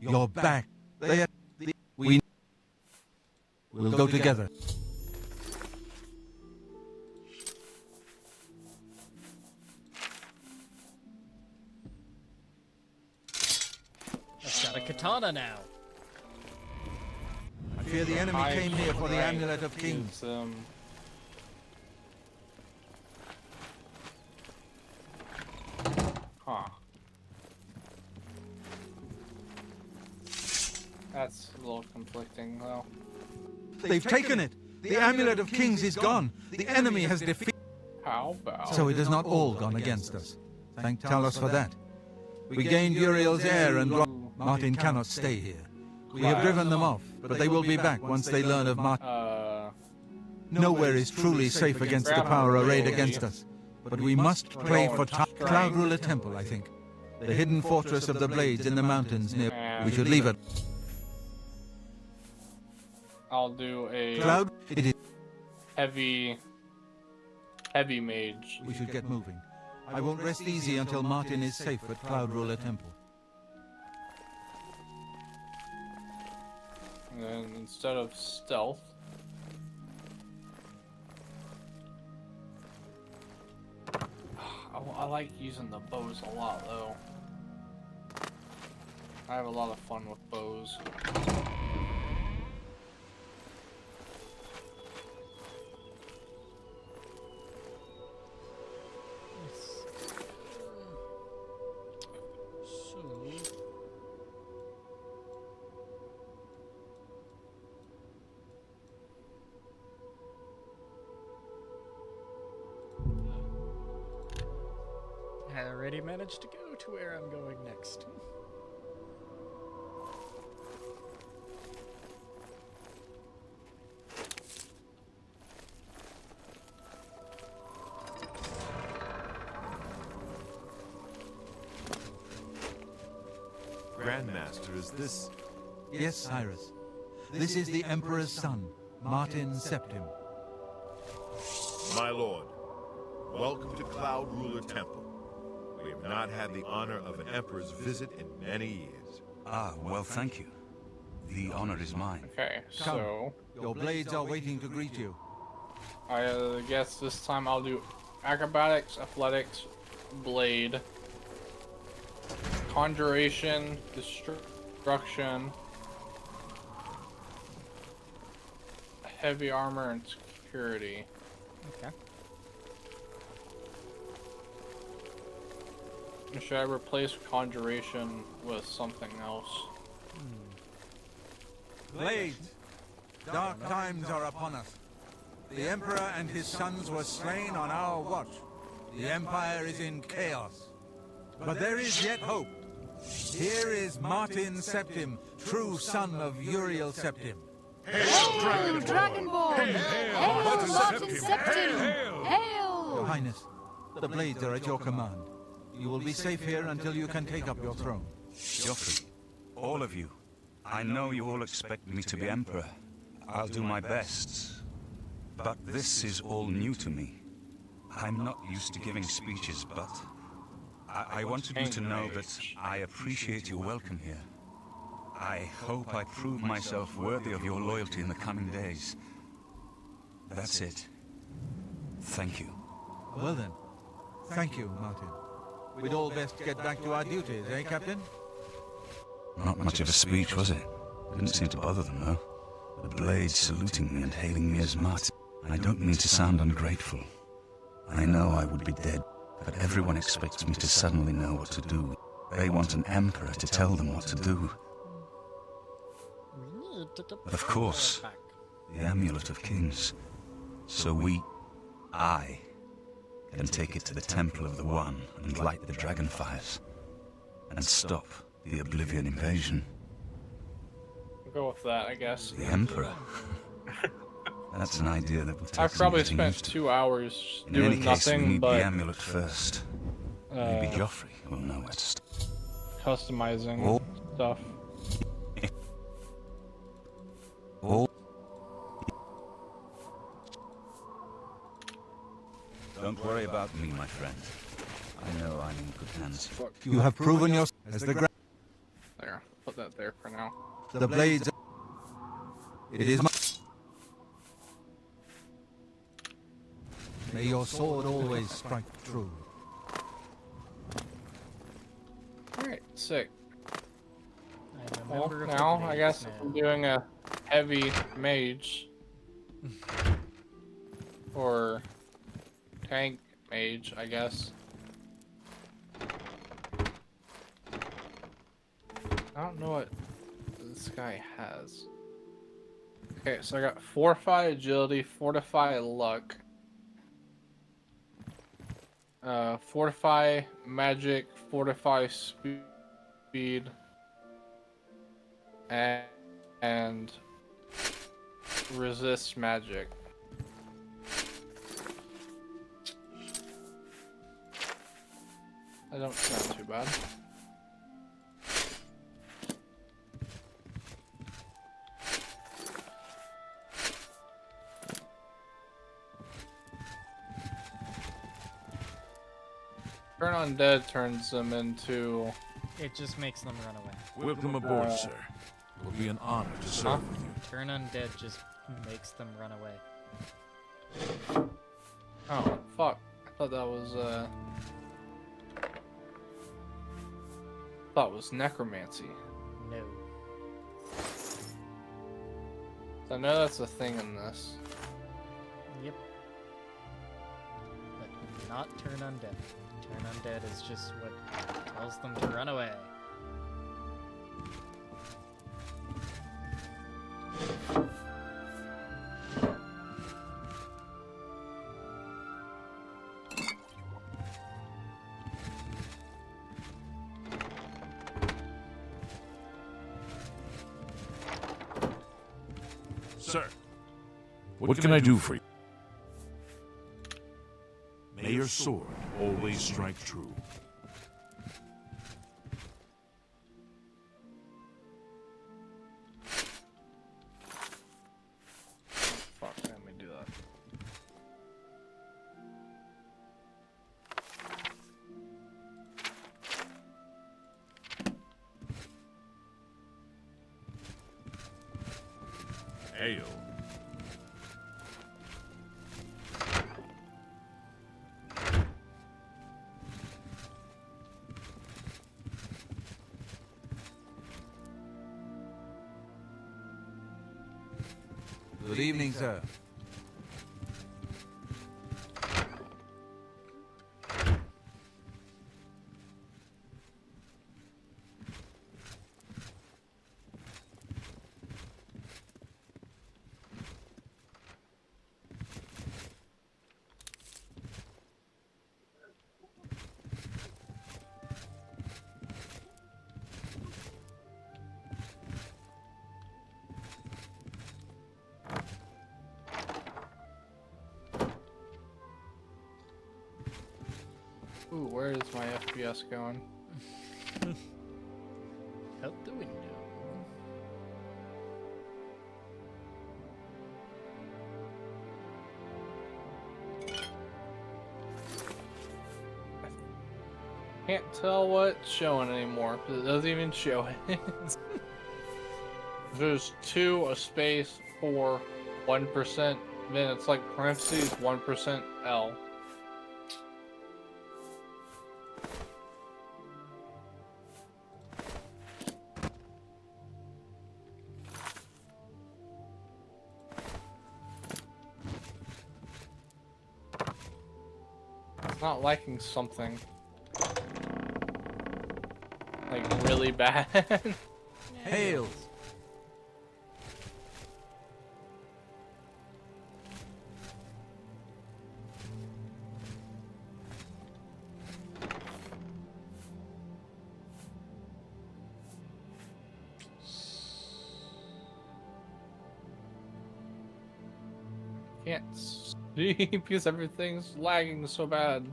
You're back. We'll go together. I've got a katana now. I fear the enemy came here for the Amulet of Kings. Huh. That's a little conflicting, though. They've taken it! The Amulet of Kings is gone! The enemy has defeated... How about... So it has not all gone against us. Thank Talos for that. We gained Uriel's heir and Martin cannot stay here. We have driven them off, but they will be back once they learn of Martin. Nowhere is truly safe against the power arrayed against us. But we must pray for Cloud Ruler Temple, I think. The hidden fortress of the Blades in the mountains near... We should leave it. I'll do a... Cloud? It is... Heavy mage. We should get moving. I won't rest easy until Martin is safe at Cloud Ruler Temple. And then instead of stealth... I like using the bows a lot, though. I have a lot of fun with bows. I already managed to go to where I'm going next. Grandmaster, is this... Yes, Cyrus. This is the Emperor's son, Martin Septim. My lord, welcome to Cloud Ruler Temple. We have not had the honor of an emperor's visit in many years. Ah, well, thank you. The honor is mine. Okay, so... Your blades are waiting to greet you. I guess this time I'll do acrobatics, athletics, blade, conjuration, destruction, heavy armor, and security. Okay. Should I replace conjuration with something else? Blades! Dark times are upon us. The Emperor and his sons were slain on our watch. The Empire is in chaos. But there is yet hope. Here is Martin Septim, true son of Uriel Septim. Hail, Dragonborn! Hail, Martin Septim! Hail! Your Highness, the blades are at your command. You will be safe here until you can take up your throne. Joffrey, all of you, I know you all expect me to be Emperor. I'll do my best. But this is all new to me. I'm not used to giving speeches, but I wanted you to know that I appreciate your welcome here. I hope I prove myself worthy of your loyalty in the coming days. That's it. Thank you. Well then, thank you, Martin. We'd all best get back to our duties, eh, Captain? Not much of a speech, was it? Didn't seem to bother them, though. The blades saluting me and hailing me as Martin. I don't mean to sound ungrateful. I know I would be dead, but everyone expects me to suddenly know what to do. They want an emperor to tell them what to do. Of course, the Amulet of Kings. So I, can take it to the Temple of the One and light the dragon fires, and stop the Oblivion invasion. We'll go with that, I guess. The Emperor? That's an idea that will take I've probably some spent getting used to. 2 hours In doing any case, we nothing need but the amulet first. Maybe Joffrey will know where to start. customizing stuff. Don't worry about me, my friend. I know I'm in good hands. You have proven yourself as the There, put that there for now. The blades. It is my... May your sword always strike true. Alright, sick. I'm a Well, member of the now I Blades guess if I'm doing a heavy mage or tank mage, I guess. I don't know what this guy has. Okay, so I got Fortify Agility, Fortify Luck, Fortify Magic, Fortify Speed, and Resist Magic. I don't sound too bad. Turn Undead turns them into... It just makes them run away. Welcome aboard, sir. It will be an honor to serve with you. Turn Undead just makes them run away. Oh, fuck. I thought that was, thought it was necromancy. No. I know that's a thing in this. Yep. But not Turn Undead. Turn Undead is just what tells them to run away. Sir, what can I do for you? May your sword always strike true. Fuck, let me do that. Hail. Good evening, sir. Ooh, where is my FPS going? Out the window. Can't tell what's showing anymore, because it doesn't even show it. There's 2, a space, 4, 1%, then it's like parentheses, 1% L. It's not liking something. Like, really bad. Hail! Can't see because everything's lagging so bad.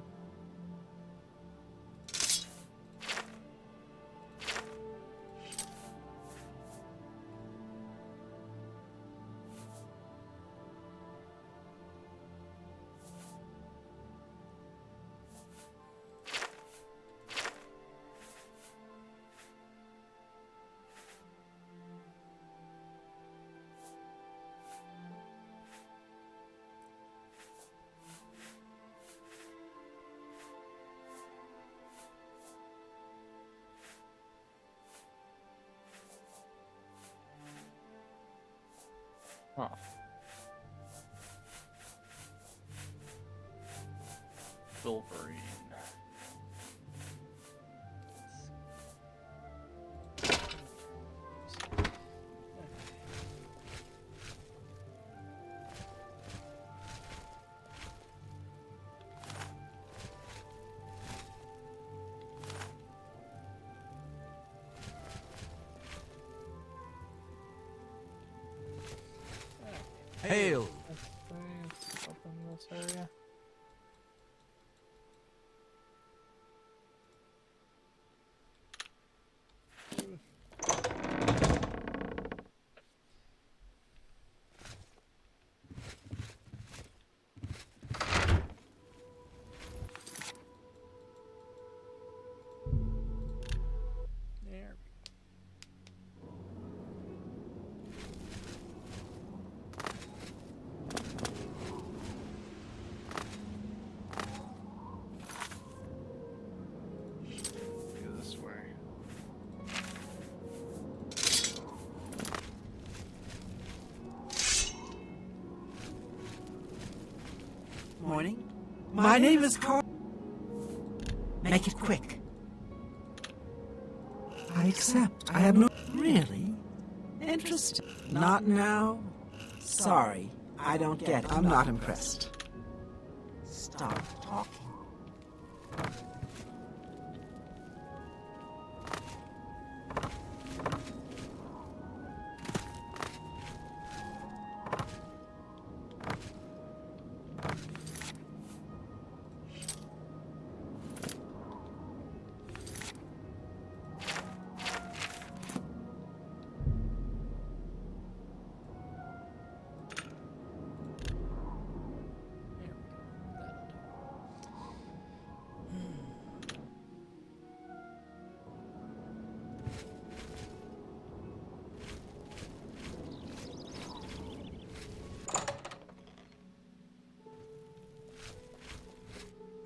Oh. Wolverine. Hail! Up in this area. Morning. My name is Carl. Make it quick. I accept. I have no... Really? Interesting. Not now? Sorry. I don't get it. I'm not impressed. Stop talking.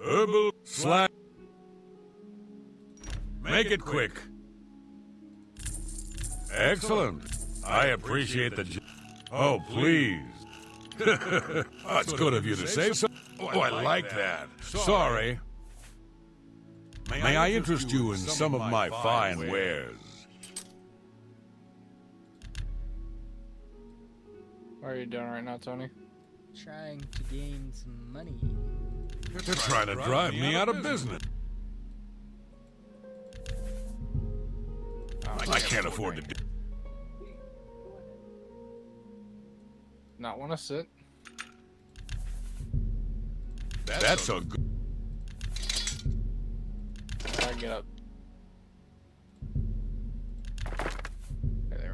Herbal slash. Make it quick. Excellent. I appreciate the. Oh, please. That's good of you to say so. Oh, I like that. Sorry. May I interest you in some of my fine wares? What are you doing right now, Tony? Trying to gain some money. They're trying to drive me out of business. I can't afford to do. Not want to sit? That's a good. I get up. Okay, there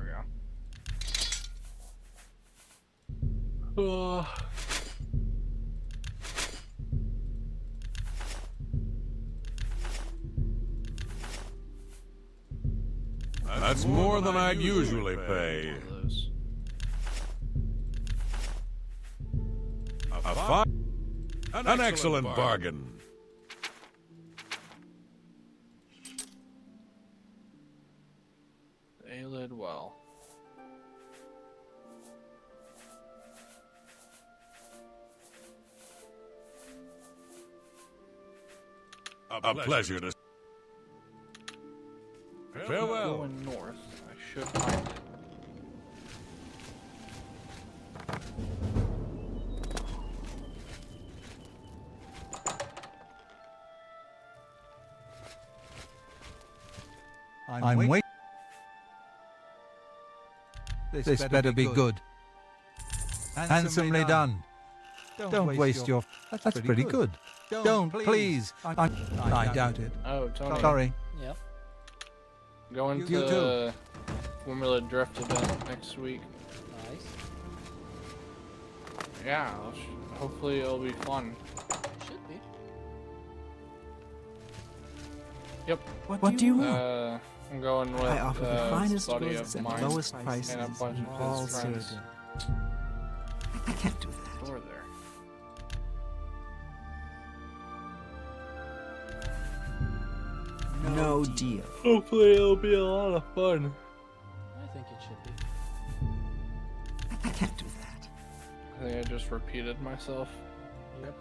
we go. That's more than I'd usually pay. A fine, an excellent bargain. They lid well. A pleasure to. Farewell. Going north. I should find it. I'm waiting. This better be good. Handsomely done. Don't waste your... That's pretty good. Don't, please. I doubt it. Oh, Tony. Sorry. Yep. Going You to too. Formula Drift event next week. Nice. Yeah, hopefully it'll be fun. Should be. Yep. What do you want? I'm going with I offer the finest buddy goods of at mine the lowest prices and a bunch in of all his friends. I can't do that. Store there. No deal. Hopefully it'll be a lot of fun. I think it should be. I can't do that. I think I just repeated myself. Yep.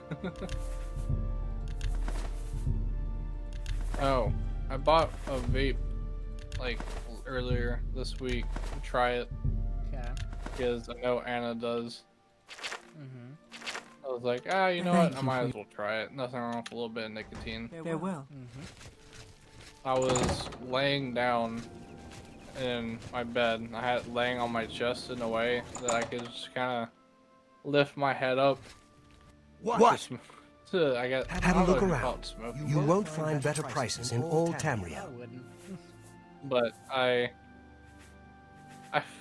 Oh, I bought a vape like earlier this week to try it Okay. because I know Anna does. Mm-hmm. I was like, you know what? I might as well try it. Nothing wrong with a little bit of nicotine. Farewell. Mm-hmm. I was laying down in my bed. I had it laying on my chest in a way that I could just kind of lift my head up. What? I got. Have a look around. You won't find better prices in all Tamriel. But I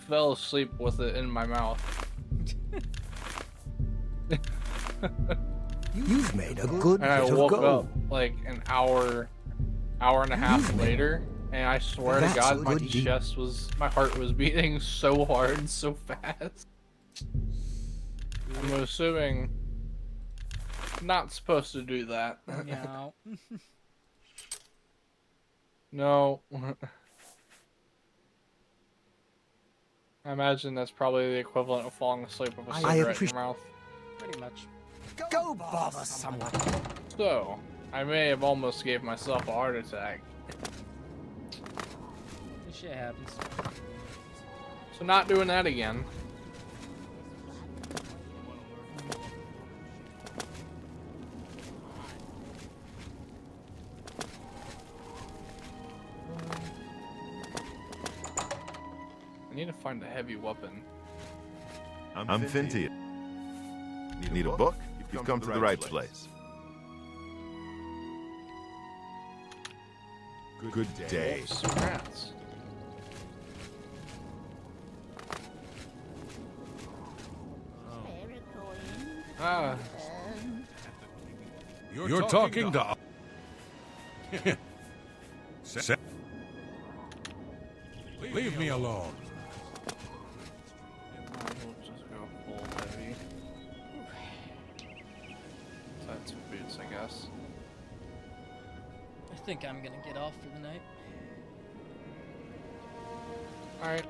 fell asleep with it in my mouth. You've made a good And I bit of woke gold. up like an hour and a half later, and I swear to That's God, a my good deed. my heart was beating so hard and so fast. I'm assuming not supposed to do that. No. No. I imagine that's probably the equivalent of falling asleep with a cigarette in your mouth. Pretty much. Go bother someone. So, I may have almost gave myself a heart attack. This shit happens. So not doing that again. I need to find a heavy weapon. I'm Fintian. Need a book? You've come to the right place. Good day. Some rats. Ah. You're talking to... Leave me alone. We'll just go full heavy. That's boots, I guess. I think I'm gonna get off for the night. Alright.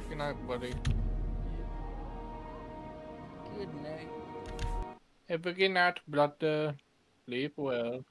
Good night, buddy. Good night. Have a good night, brother. Sleep well.